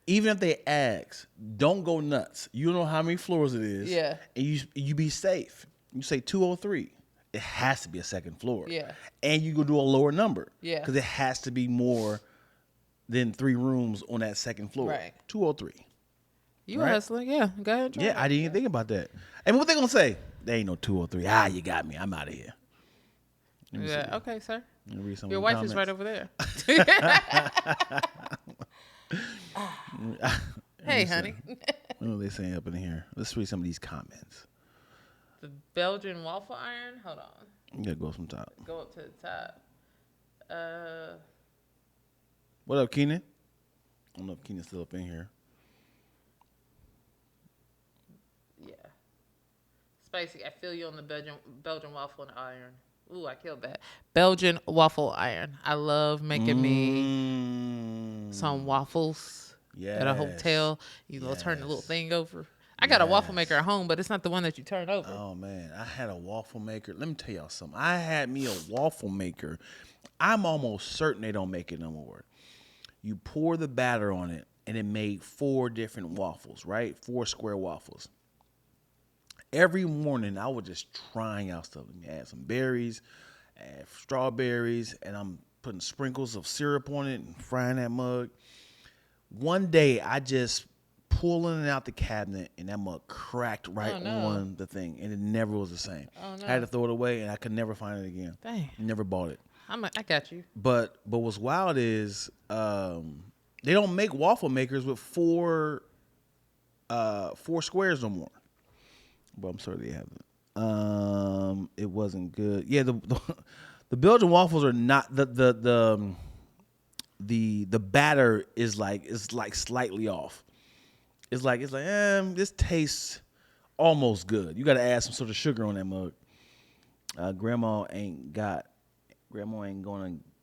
Even if they ask, don't go nuts. You don't know how many floors it is. Yeah. And you be safe. You say 203. It has to be a second floor. Yeah. And you go do a lower number. Yeah. Because it has to be more than 3 rooms on that second floor. Right. 203. You were hustling. Yeah. Go ahead. Yeah, I didn't even think about that. And what they going to say? There ain't no 203. You got me. I'm out of here. Yeah. Okay, sir. Read some Your wife is right over there. Hey, honey. What are they saying up in here? Let's read some of these comments. The Belgian waffle iron. Hold on. You gotta go from top. Go up to the top. What up, Keenan? I don't know if Keenan's still up in here. Yeah. Spicy. I feel you on the Belgian waffle and iron. Ooh, I killed that. Belgian waffle iron. I love making me some waffles at a hotel. You know, turn the little thing over. I got a waffle maker at home, but it's not the one that you turn over. Oh, man. I had a waffle maker. Let me tell y'all something. I had me a waffle maker. I'm almost certain they don't make it no more. You pour the batter on it, and it made 4 different waffles, right? 4 square waffles. Every morning, I was just trying out stuff. Add some berries, add strawberries, and I'm putting sprinkles of syrup on it and frying that mug. One day, I just pulling it out the cabinet, and that mug cracked on the thing, and it never was the same. Oh, no. I had to throw it away, and I could never find it again. Dang. Never bought it. I got you. But what's wild is they don't make waffle makers with 4 squares no more. But I'm sorry they haven't. It wasn't good. Yeah, the Belgian waffles are not the the batter is like slightly off. It's like this tastes almost good. You got to add some sort of sugar on that mug. Grandma ain't gonna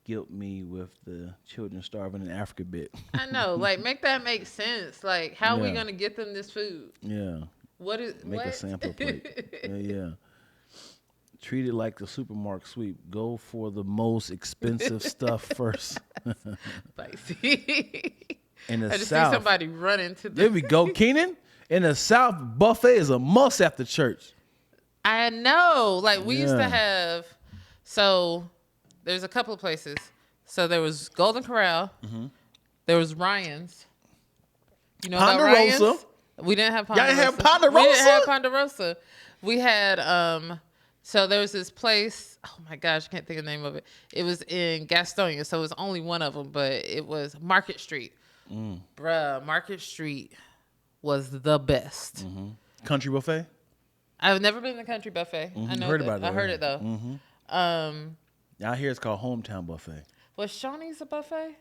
guilt me with the children starving in Africa bit. I know, like make that make sense. Like, how are we Yeah. gonna get them this food? Yeah. Make a sample plate. Yeah. Treat it like the supermarket sweep. Go for the most expensive stuff first. Spicy. In the I just South, see somebody run into the. there we go, Keenan. In the South, buffet is a must after church. I know. Like, we used to Yeah. have. So, there's a couple of places. So, there was Golden Corral. Mm-hmm. There was Ryan's. You know Ponderosa. about Ryan's? We didn't have Ponderosa. Y'all didn't have Ponderosa? We didn't have Ponderosa. We had, so there was this place. Oh, my gosh. I can't think of the name of it. It was in Gastonia. So, it was only one of them. But it was Market Street. Bruh, Market Street was the best. Mm-hmm. Country buffet? I've never been to the country buffet. I know Heard that. about it, I heard right? it though. Out here it's called Hometown Buffet. Was Shawnee's a buffet?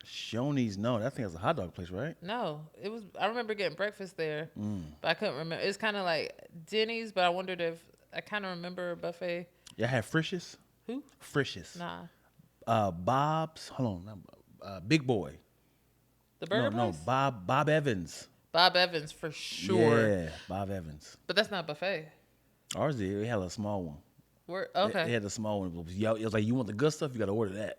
Shoney's, no, that thing is a hot dog place, right? No, it was. I remember getting breakfast there, but I couldn't remember. It's kind of like Denny's, but I wondered if I kind of remember a buffet. Y'all had Frisch's? Who? Frisch's. Nah, Bob's. Hold on. Big Boy. the burger No, place. Bob Evans. Bob Evans for sure. Yeah, Bob Evans. But that's not buffet. Ours did. We had a small one. We're They okay. had a small one. It was like, you want the good stuff, you got to order that.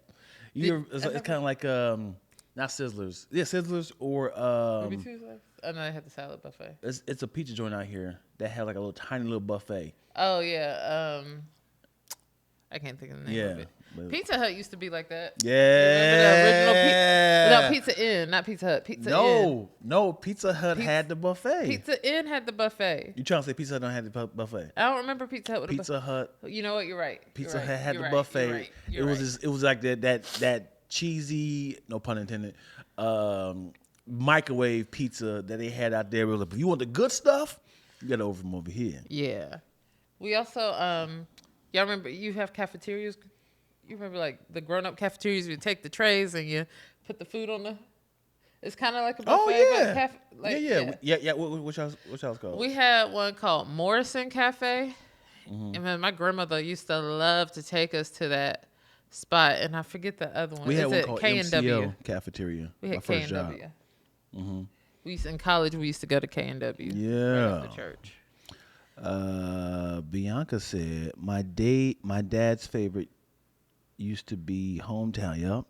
It's kind of like, not Sizzlers. Yeah, Sizzlers or, Ruby Tuesday. Oh no, I had the salad buffet. it's a pizza joint out here that has like a little tiny little buffet. Oh yeah. I can't think of the name of Yeah. it. but- Pizza Hut used to be like that. Yeah. Remember the original no, Pizza Inn, not Pizza Hut. Pizza Inn. No, Pizza Hut had the buffet. Pizza Inn had the buffet. You trying to say Pizza Hut don't have the buffet? I don't remember Pizza Hut with Pizza a Hut, buffet. You know what? You're right. Pizza Hut had the buffet. It was like that cheesy, no pun intended, microwave pizza that they had out there. It was like, if you want the good stuff, you got to over from over here. Yeah. We also y'all remember you have cafeterias? You remember like the grown up cafeterias? You take the trays and you put the food on the. It's kind of like a buffet. Oh yeah, but yeah. What y'all's called? We had one called Morrison Cafe. And man, my grandmother used to love to take us to that spot, and I forget the other one. We had Is one it called K&W? MCL Cafeteria. We my had first job. K&W. We used in college. We used to go to K&W. Yeah. Right after church. Bianca said, my dad's favorite used to be Hometown. Yup.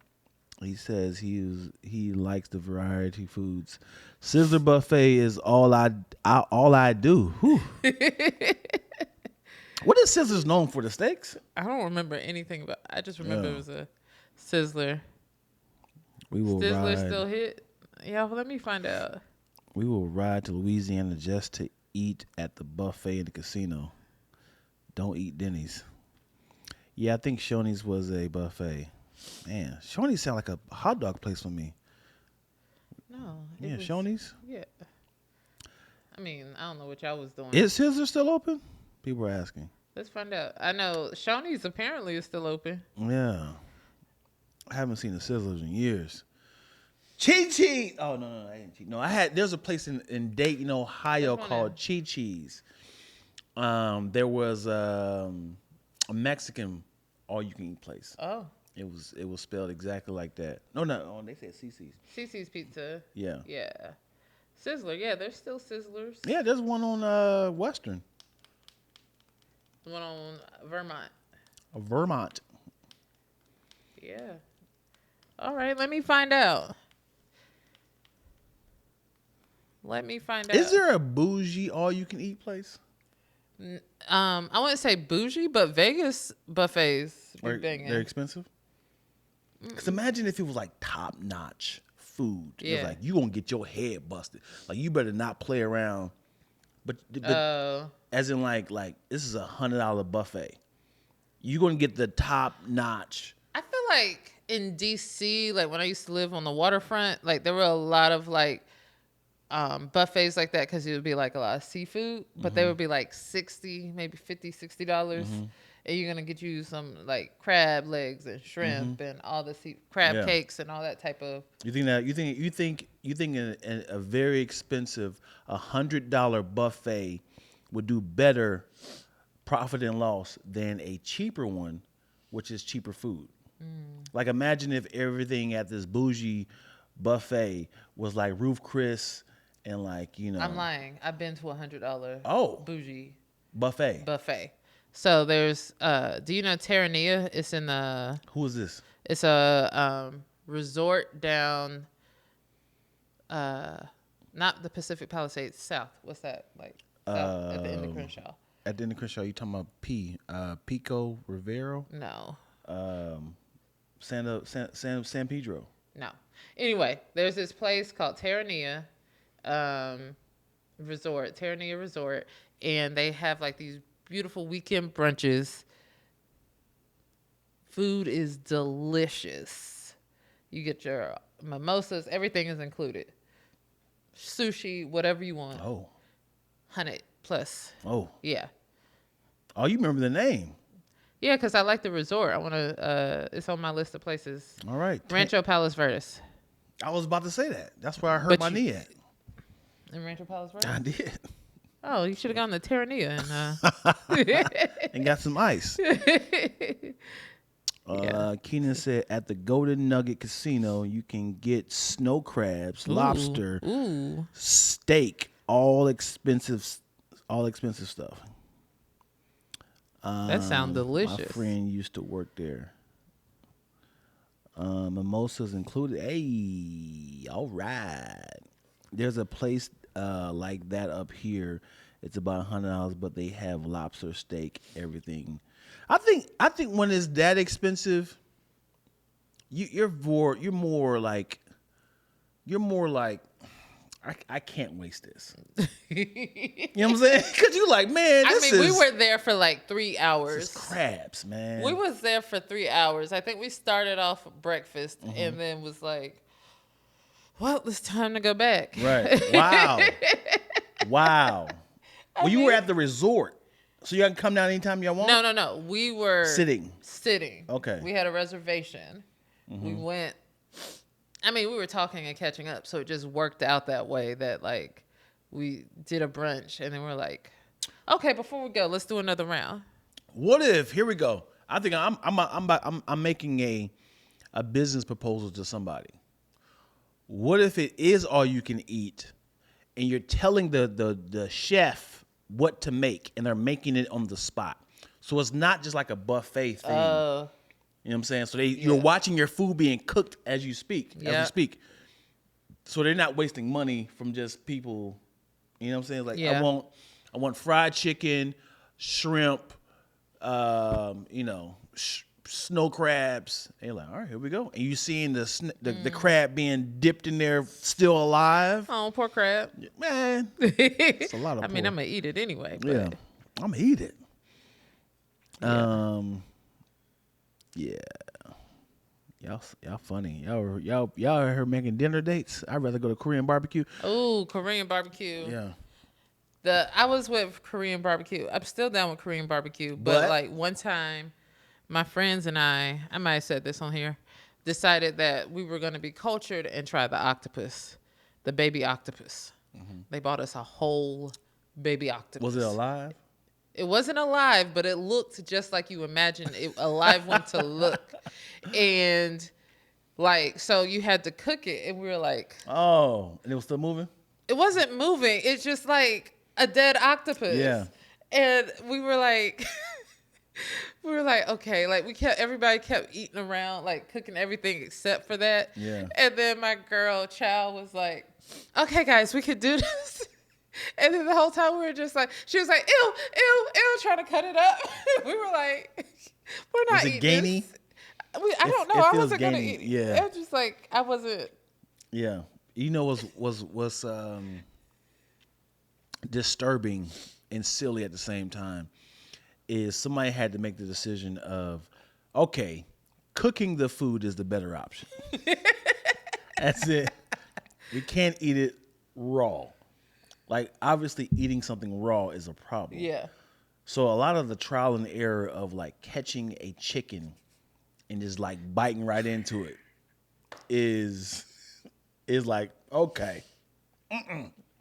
He says he likes the variety foods. Sizzler Buffet is all I do. Whew. What is Sizzler's known for? The steaks? I don't remember anything about. I just remember it was a Sizzler. We will Sizzler ride. still hit. Yeah, well, let me find out. We will ride to Louisiana just to eat at the buffet in the casino. Don't eat Denny's. Yeah, I think Shoney's was a buffet. Man, Shoney's sound like a hot dog place for me. No. Yeah, was, Shoney's. Yeah. I mean, I don't know what y'all was doing. Is Sizzler still open? People are asking. Let's find out. I know Shoney's apparently is still open. Yeah. I haven't seen the Sizzlers in years. Chi-Chi's. Oh, no, I didn't cheat. No, there's a place in Dayton, Ohio called Chi-Chi's. There was a Mexican all-you-can-eat place. Oh. It was spelled exactly like that. No, they said CC's. CC's Pizza. Yeah. Yeah. Sizzler. Yeah, there's still Sizzlers. Yeah, there's one on Western. One on Vermont. Vermont. Yeah. All right, let me find out. Is there a bougie all-you-can-eat place? I wouldn't say bougie, but Vegas buffets be They're banging. expensive? Because imagine if it was like top-notch food. Yeah. It's like, you going to get your head busted. Like, you better not play around. But as in like this is $100 buffet. You're going to get the top-notch. I feel like in DC, like when I used to live on the waterfront, like there were a lot of like buffets like that because it would be like a lot of seafood, but they would be like $60, maybe $50, $60. and you're gonna get you some like crab legs and shrimp and all the crab cakes and all that type of. You think a very expensive $100 buffet would do better profit and loss than a cheaper one, which is cheaper food? Like imagine if everything at this bougie buffet was like Ruth Chris and like, you know. I'm lying. I've been to $100 bougie buffet. So there's do you know Terranea? It's in the. Who is this? It's a resort down not the Pacific Palisades, south. What's that like? South at the end of Crenshaw. At the end of Crenshaw, you talking about Pico Rivero? No. San Pedro. No. Anyway, there's this place called Terranea Resort, and they have like these beautiful weekend brunches. Food is delicious. You get your mimosas, everything is included. Sushi, whatever you want. Oh. 100 plus. Oh. Yeah. Oh, you remember the name? Yeah, because I like the resort. I want to, it's on my list of places. All right. Rancho Palos Verdes. I was about to say that. That's where I hurt my knee at. In Rancho Palos Verdes? I did. Oh, you should have gone to Terranea and got some ice. Keenan said at the Golden Nugget Casino you can get snow crabs, lobster, steak, all expensive stuff. That sounds delicious. My friend used to work there. Mimosas included. Hey, all right. There's a place like that up here. It's about $100, but they have lobster, steak, everything. I think when it's that expensive, you're more like I can't waste this. You know what I'm saying? Because you like, man, we were there for like 3 hours. This is crabs, man. We was there for 3 hours. I think we started off breakfast and then was like, well, it's time to go back. Right. Wow. Well, you were at the resort. So you can come down anytime you want? No. We were sitting. Okay. We had a reservation. We went. I mean, we were talking and catching up, so it just worked out that way that like we did a brunch and then we're like, okay, before we go, let's do another round. What if? Here we go. I think I'm making a business proposal to somebody. What if it is all you can eat, and you're telling the chef what to make, and they're making it on the spot, so it's not just like a buffet thing. You know what I'm saying? So you're watching your food being cooked as you speak. So they're not wasting money from just people. You know what I'm saying? Like I want fried chicken, shrimp, snow crabs. And you're like, all right, here we go. And you seeing the crab being dipped in there, still alive. Oh, poor crab. Man, it's a lot of. I mean, I'm gonna eat it anyway. But. Yeah, I'm gonna eat it. Yeah. Y'all funny. Y'all are here making dinner dates. I'd rather go to Korean barbecue. Oh, Korean barbecue. Yeah. I was with Korean barbecue. I'm still down with Korean barbecue, but like one time, my friends and I might have said this on here, decided that we were going to be cultured and try the octopus, the baby octopus. They bought us a whole baby octopus. Was it alive? It wasn't alive, but it looked just like you imagine a live one to look. And like, so you had to cook it, and we were like, oh, and it was still moving? It wasn't moving. It's just like a dead octopus. Yeah. And we were like, okay, like everybody kept eating around, like cooking everything except for that. Yeah. And then my girl, Chow, was like, okay, guys, we could do this. And then the whole time we were just like, she was like, ew, trying to cut it up. We were like, we're not eating gamey? this. I don't know. I wasn't going to eat it. Yeah. It was just like, I wasn't. Yeah. You know what's disturbing and silly at the same time is somebody had to make the decision of, okay, cooking the food is the better option. That's it. We can't eat it raw. Like, obviously, eating something raw is a problem. Yeah. So a lot of the trial and error of like catching a chicken and just like biting right into it is like, okay.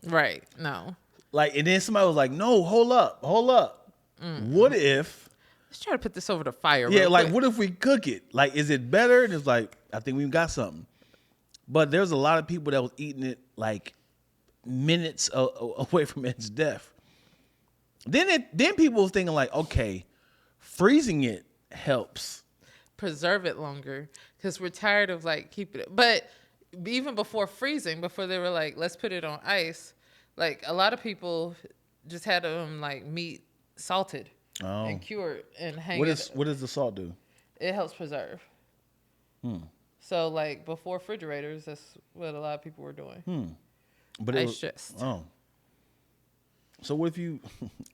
Right. No. Like, and then somebody was like, no, hold up. What if, Let's try to put this over the fire. yeah, real like, quick. what if we cook it? Like, is it better? And it's like, I think we've got something. But there's a lot of people that was eating it like minutes away from its death. Then people was thinking like, okay, freezing it helps. Preserve it longer because we're tired of like keeping it. But even before freezing, before they were like, let's put it on ice, like a lot of people just had like meat salted and cured and hang it. What does the salt do? It helps preserve. So like before refrigerators, that's what a lot of people were doing. But ice chest. Oh. So what if you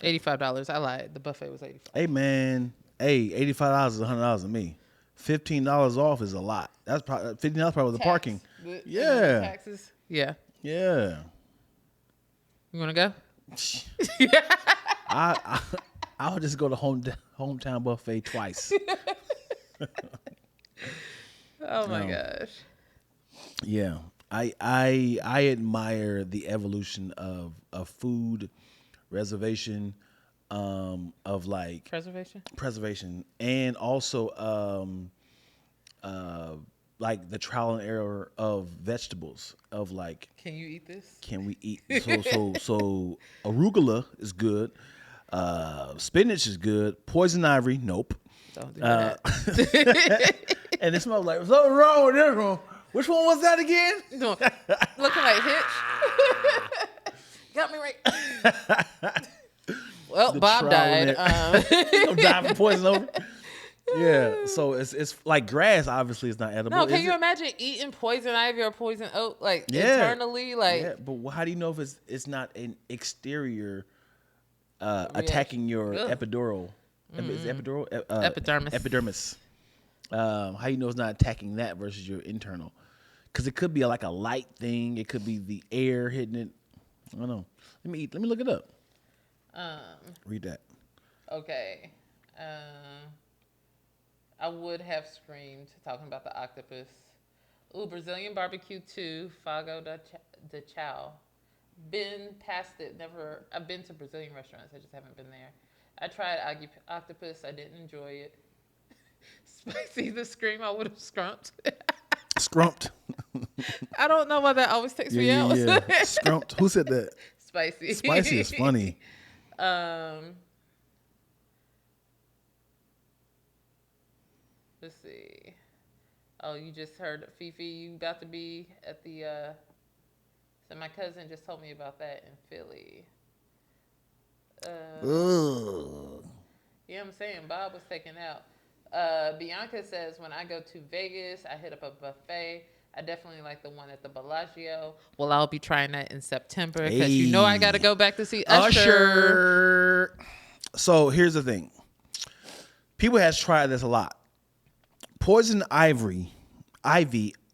$85? I lied. The buffet was $85. Hey man, $85 is $100 to me. $15 off is a lot. That's probably $15 probably the parking. Yeah. Taxes. Yeah. Yeah. You want to go? I'll just go to hometown buffet twice. Oh my gosh. Yeah. I admire the evolution of food reservation, of like preservation, and also like the trial and error of vegetables. Of like, can you eat this? Can we eat? So arugula is good. Spinach is good. Poison ivy, nope. Don't do that. And it smells like something wrong with this one. Which one was that again? Looking like Hitch. Got me right. Well, Bob died. Died from poison over. Yeah, so it's like grass. Obviously, it's not edible. No, can you imagine eating poison ivy or poison oak internally? Like, yeah, but how do you know if it's not an exterior attacking your epidural? Is it epidural? Epidermis. How you know it's not attacking that versus your internal? Because it could be like a light thing. It could be the air hitting it. I don't know. Let me look it up. Read that. Okay. I would have screamed talking about the octopus. Ooh, Brazilian barbecue 2, Fago de Chao. Been past it. Never. I've been to Brazilian restaurants. I just haven't been there. I tried octopus. I didn't enjoy it. Spicy, the scream I would have scrumped. Scrumped. I don't know why that always takes me out. Yeah. Scrumped. Who said that? Spicy. Spicy is funny. Let's see. Oh, you just heard Fifi. You about to be at the. So my cousin just told me about that in Philly. Yeah, I'm saying Bob was taken out. Bianca says, when I go to Vegas, I hit up a buffet. I definitely like the one at the Bellagio. Well, I'll be trying that in September because you know I got to go back to see Usher. So here's the thing. People has tried this a lot. Poison ivy,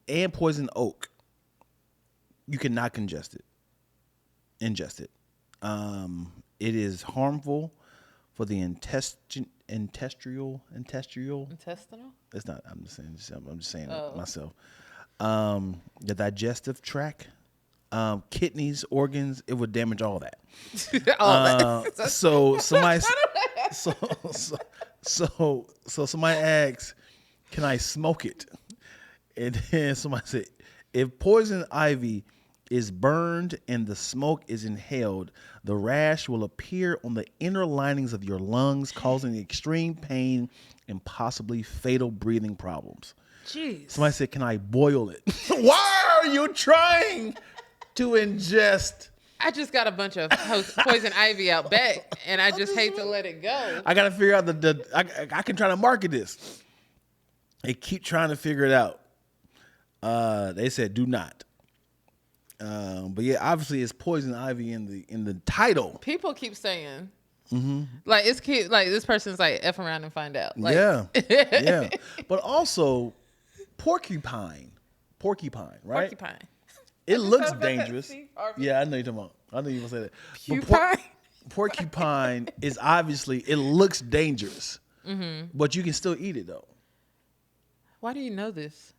and poison oak. You cannot ingest it. It is harmful for the intestinal. It's not. I'm just saying it myself. The digestive tract, kidneys, organs. It would damage all that. So somebody. So somebody asks, "Can I smoke it?" And then somebody said, "If poison ivy is burned and the smoke is inhaled, the rash will appear on the inner linings of your lungs, causing extreme pain and possibly fatal breathing problems." Jeez. Somebody said, "Can I boil it?" Why are you trying to ingest? I just got a bunch of poison ivy out back, and I just hate to let it go. I got to figure out I can try to market this. They keep trying to figure it out. They said do not. But yeah, obviously it's poison ivy in the title. People keep saying, like it's cute. Like this person's like F around and find out. Like, yeah. But also porcupine, right? Porcupine. It looks dangerous. Yeah, I know you're talking about. I know you gonna say that. Porcupine. porcupine is obviously, it looks dangerous, but you can still eat it though. Why do you know this?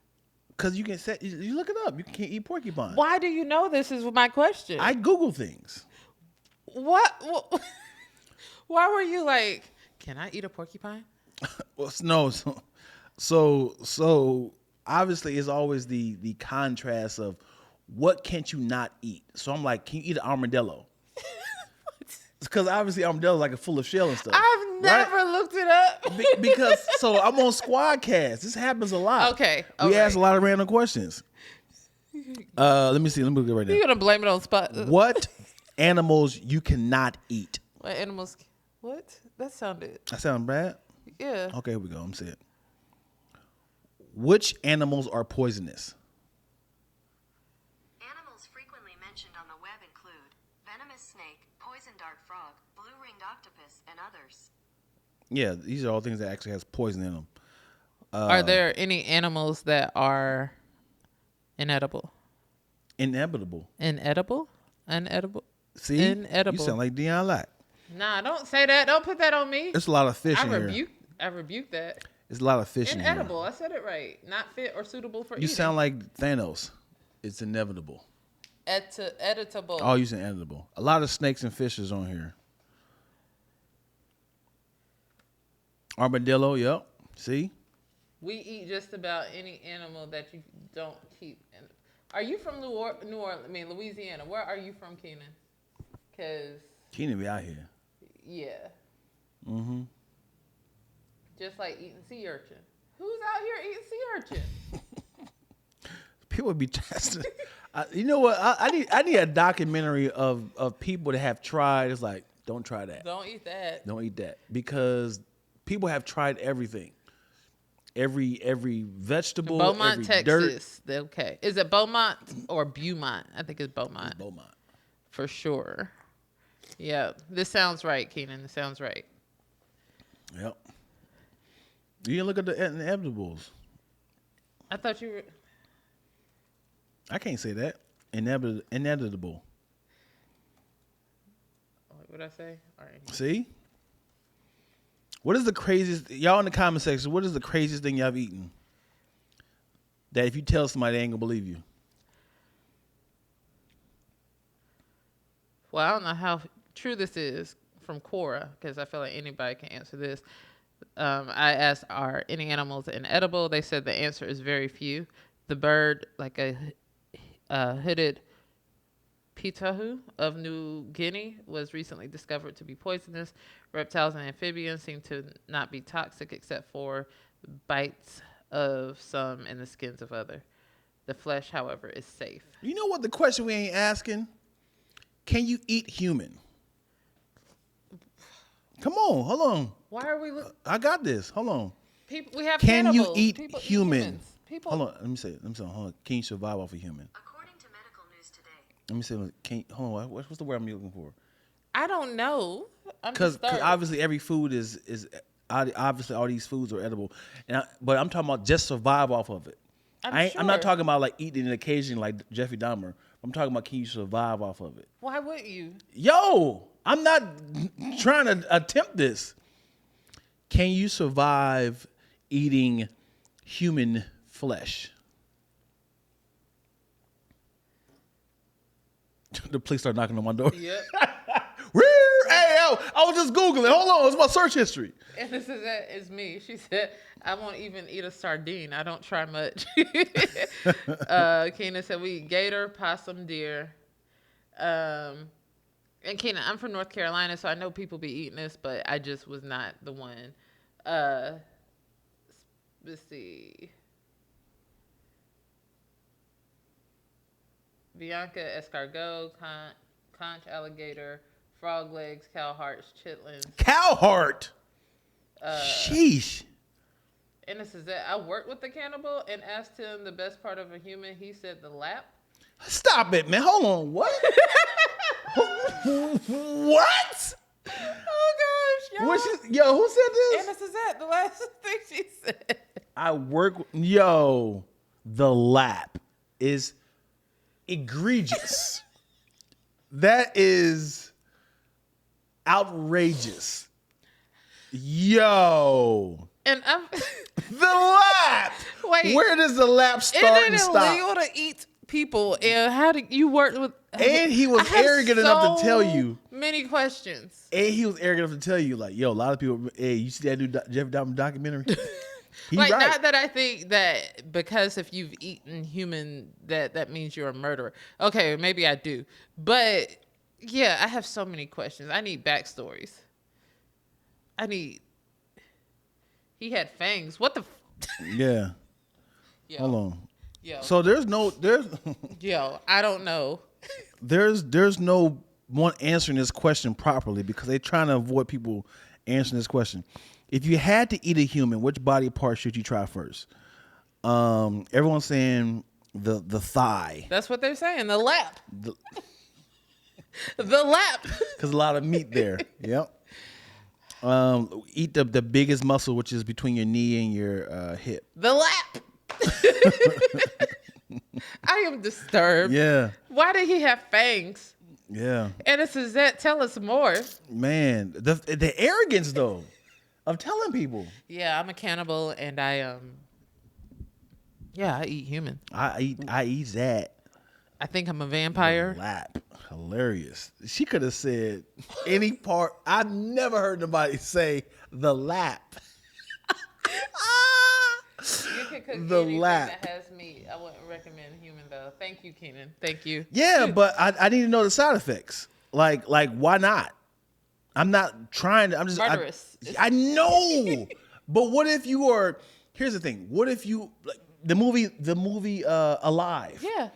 Because you can you look it up. You can't eat porcupine. Why do you know this is my question. I Google things. What? Why were you like, can I eat a porcupine? Well, no. So obviously it's always the contrast of what can't you not eat. So I'm like, can you eat an armadillo? Because obviously armadillo is like full of shell and stuff. I've never looked it up. Because so I'm on Squadcast. This happens a lot. Okay. We ask a lot of random questions. Let me see. Let me look right now. You're gonna blame it on spot. What animals you cannot eat? What animals? What? That sounded. That sound bad? Yeah. Okay, here we go. I'm saying. Which animals are poisonous? Animals frequently mentioned on the web include venomous snake, poison dart frog, blue-ringed octopus, and others. Yeah, these are all things that actually has poison in them. Are there any animals that are inedible? Inevitable. Inedible? See? Inedible. You sound like Deion Lack. Nah, don't say that. Don't put that on me. There's a lot of fish in here. I rebuke that. There's a lot of fish Inedible. in here. I said it right. Not fit or suitable for You eating. sound like Thanos. It's inevitable. Editable. Oh, you said edible. A lot of snakes and fishes on here. Armadillo, yep. See? We eat just about any animal that you don't keep. Are you from New Orleans? I mean, Louisiana. Where are you from, Keenan? Because Keenan be out here. yeah. Mm-hmm. Just like eating sea urchin. Who's out here eating sea urchin? People be testing. You know what? I need a documentary of people that have tried. It's like, don't try that. Don't eat that. Don't eat that. Because people have tried everything. Every vegetable, Beaumont, every Texas. dirt. Okay. Is it Beaumont or Beaumont? I think it's Beaumont. It's Beaumont. For sure. Yeah. This sounds right, Keenan. This sounds right. Yep. You can look at the inevitables. I thought you were. I can't say that. Inevitable. What did I say? All right. See? What is the craziest? Y'all in the comment section, what is the craziest thing y'all have eaten? That if you tell somebody, they ain't going to believe you. Well, I don't know how true this is from Cora, because I feel like anybody can answer this. I asked, are any animals inedible? They said the answer is very few. The bird, like a hooded pitahu of New Guinea, was recently discovered to be poisonous. Reptiles and amphibians seem to not be toxic except for bites of some and the skins of other. The flesh, however, is safe. You know what the question we ain't asking? Can you eat human? Come on, hold on. Why are we? I got this. Hold on. People, we have Can cannibals. you eat People human? humans. People. Hold on. Let me say. Hold on. Can you survive off a human? According to medical news today, Let me say. Hold on. What's the word I'm looking for? I don't know. Because obviously every food is obviously all these foods are edible, but I'm talking about just survive off of it. I'm not talking about like eating it occasionally like Jeffrey Dahmer. I'm talking about can you survive off of it? Why wouldn't you? Yo, I'm not trying to attempt this. Can you survive eating human flesh? The police start knocking on my door. Yep. Hey, I was just Googling. Hold on, it's my search history. And this is me. She said, I won't even eat a sardine. I don't try much. Keenan said, we eat gator, possum, deer. And Keenan, I'm from North Carolina, so I know people be eating this, but I just was not the one. Let's see. Bianca, escargot, conch alligator, frog legs, cow hearts, chitlins. Cow heart. Sheesh. And this is it. I worked with the cannibal and asked him the best part of a human. He said the lap. Stop it, man. Hold on. What? What? Oh gosh, y'all. Who said this? And this is it. The last thing she said. The lap is egregious. That is outrageous. Yo. And I'm The lap. wait. Where does the lap start Isn't and it stop? illegal to eat people? And how do you work with? And he was I have arrogant enough to tell you. Many questions. And he was arrogant enough to tell you, like, yo, a lot of people, hey, you see that new Jeff Dahmer documentary? He Like, right. not that I think that because if you've eaten human, that means you're a murderer. Okay, maybe I do. But yeah, I have so many questions. I need backstories. He had fangs. What the? Yeah. Yo, Hold on. Yo. So there's Yo, I don't know. there's no one answering this question properly because they're trying to avoid people answering this question. If you had to eat a human, which body part should you try first? Everyone's saying the thigh. That's what they're saying. The lap. The lap. Because a lot of meat there. Yep. Eat the biggest muscle, which is between your knee and your hip. The lap. I am disturbed. Yeah. Why did he have fangs? Yeah. And it's Suzette, tell us more. Man, the arrogance though of telling people. Yeah, I'm a cannibal and I eat human. I eat that. I think I'm a vampire. Lap. Hilarious. She could have said any part. I've never heard nobody say the lap. You can cook The anything lap. that has meat. I wouldn't recommend human though. Thank you, Keenan. Thank you. Yeah, but I need to know the side effects. Like why not? I'm not trying to. I'm just Murderous. I know, but what if you are? Here's the thing. What if you like the movie Alive? Yeah.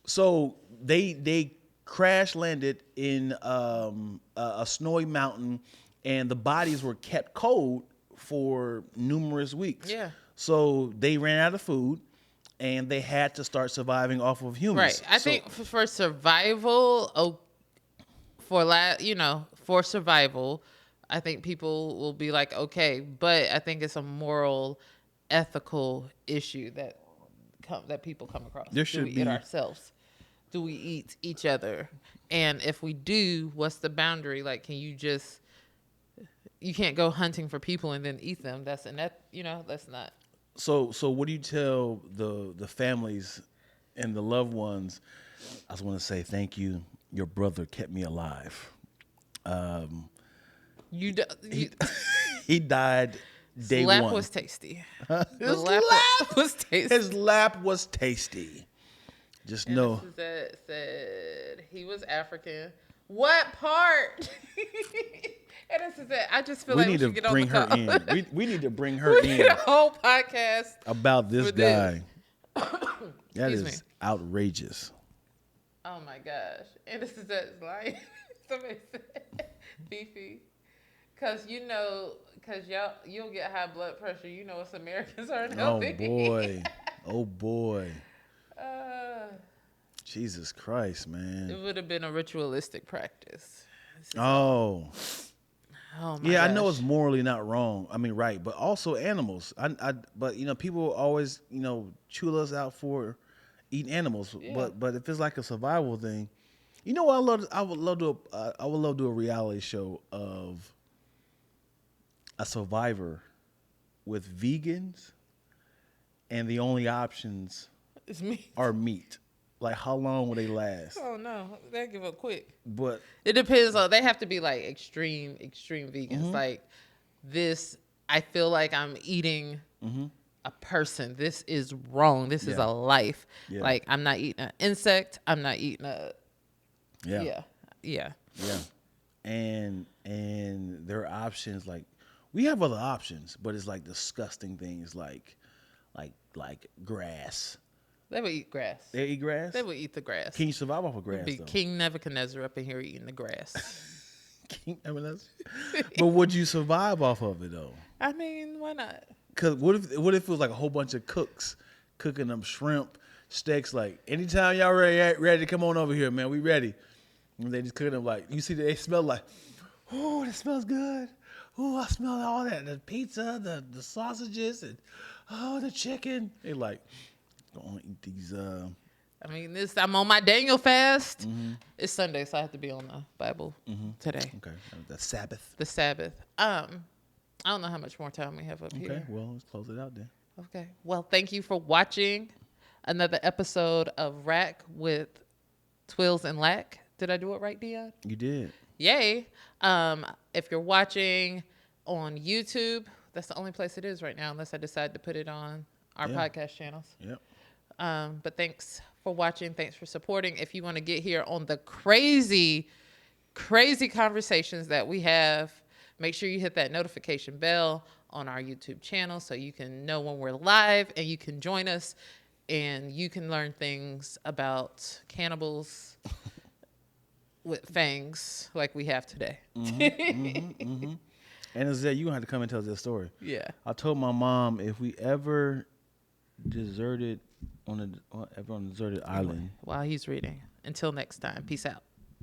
So they crash landed in a snowy mountain, and the bodies were kept cold for numerous weeks. Yeah. So they ran out of food, and they had to start surviving off of humans. Right. I think for survival, for survival, I think people will be like, okay, but I think it's a moral, ethical issue that people come across. There should Do we be eat ourselves? Do we eat each other? And if we do, what's the boundary? Like, you can't go hunting for people and then eat them. That's not. So what do you tell the families and the loved ones? I just want to say thank you. Your brother kept me alive. He He died day lap one. was tasty. His lap lap was tasty. His lap was tasty. Just And know. Suzette said he was African. What part? And then Suzette, I just feel We like we need should to get on bring the her call. in. We need to bring her We need in a whole podcast. about this for this. guy. That Excuse is me. outrageous. Oh my gosh. And this is lying. Somebody said beefy. Cause you'll get high blood pressure. You know us Americans aren't Oh healthy. boy. Oh boy. Uh, Jesus Christ, it man. would have been a ritualistic practice. Oh. Oh my Yeah, gosh. I know it's morally not wrong. I mean, right, but also animals. But people always chew us out for eating animals. Yeah. But if it's like a survival thing, you know what I would love to do a reality show of a survivor with vegans, and the only options It's me. are meat. Like, how long will they last? Oh no, they give up quick. But It depends on. They have to be like extreme vegans. Mm-hmm. Like this, I feel like I'm eating a person. This is wrong. This is Yeah. a life. Yeah. Like I'm not eating an insect. I'm not eating a. yeah. Yeah. And there are options like we have other options, but it's like disgusting things like grass. They would eat grass. They eat grass? They would eat the grass. Can you survive off of grass Be though? King Nebuchadnezzar up in here eating the grass. But would you survive off of it though? I mean, why not? Cause what if it was like a whole bunch of cooks cooking them shrimp steaks? Like anytime y'all ready to come on over here, man, we ready. And they just cooking them like you see they smell like, oh, that smells good. Oh, I smell all that the pizza, the sausages, and the chicken. They like gonna eat I mean, I'm on my Daniel fast. It's Sunday, so I have to be on the Bible today. Okay. The Sabbath. The Sabbath. I don't know how much more time we have up here. Okay. Well, let's close it out then. Okay. Well, thank you for watching another episode of RAC with Twills and Lack. Did I do it right, Dion? You did. Yay. If you're watching on YouTube, that's the only place it is right now, unless I decide to put it on our podcast channels. Yep. But thanks for watching. Thanks for supporting. If you want to get here on the crazy conversations that we have, make sure you hit that notification bell on our YouTube channel so you can know when we're live and you can join us and you can learn things about cannibals with fangs like we have today. And Azette, you're going to have to come and tell us this story. Yeah. I told my mom if we ever deserted on a deserted island. While he's reading. Until next time. Peace out.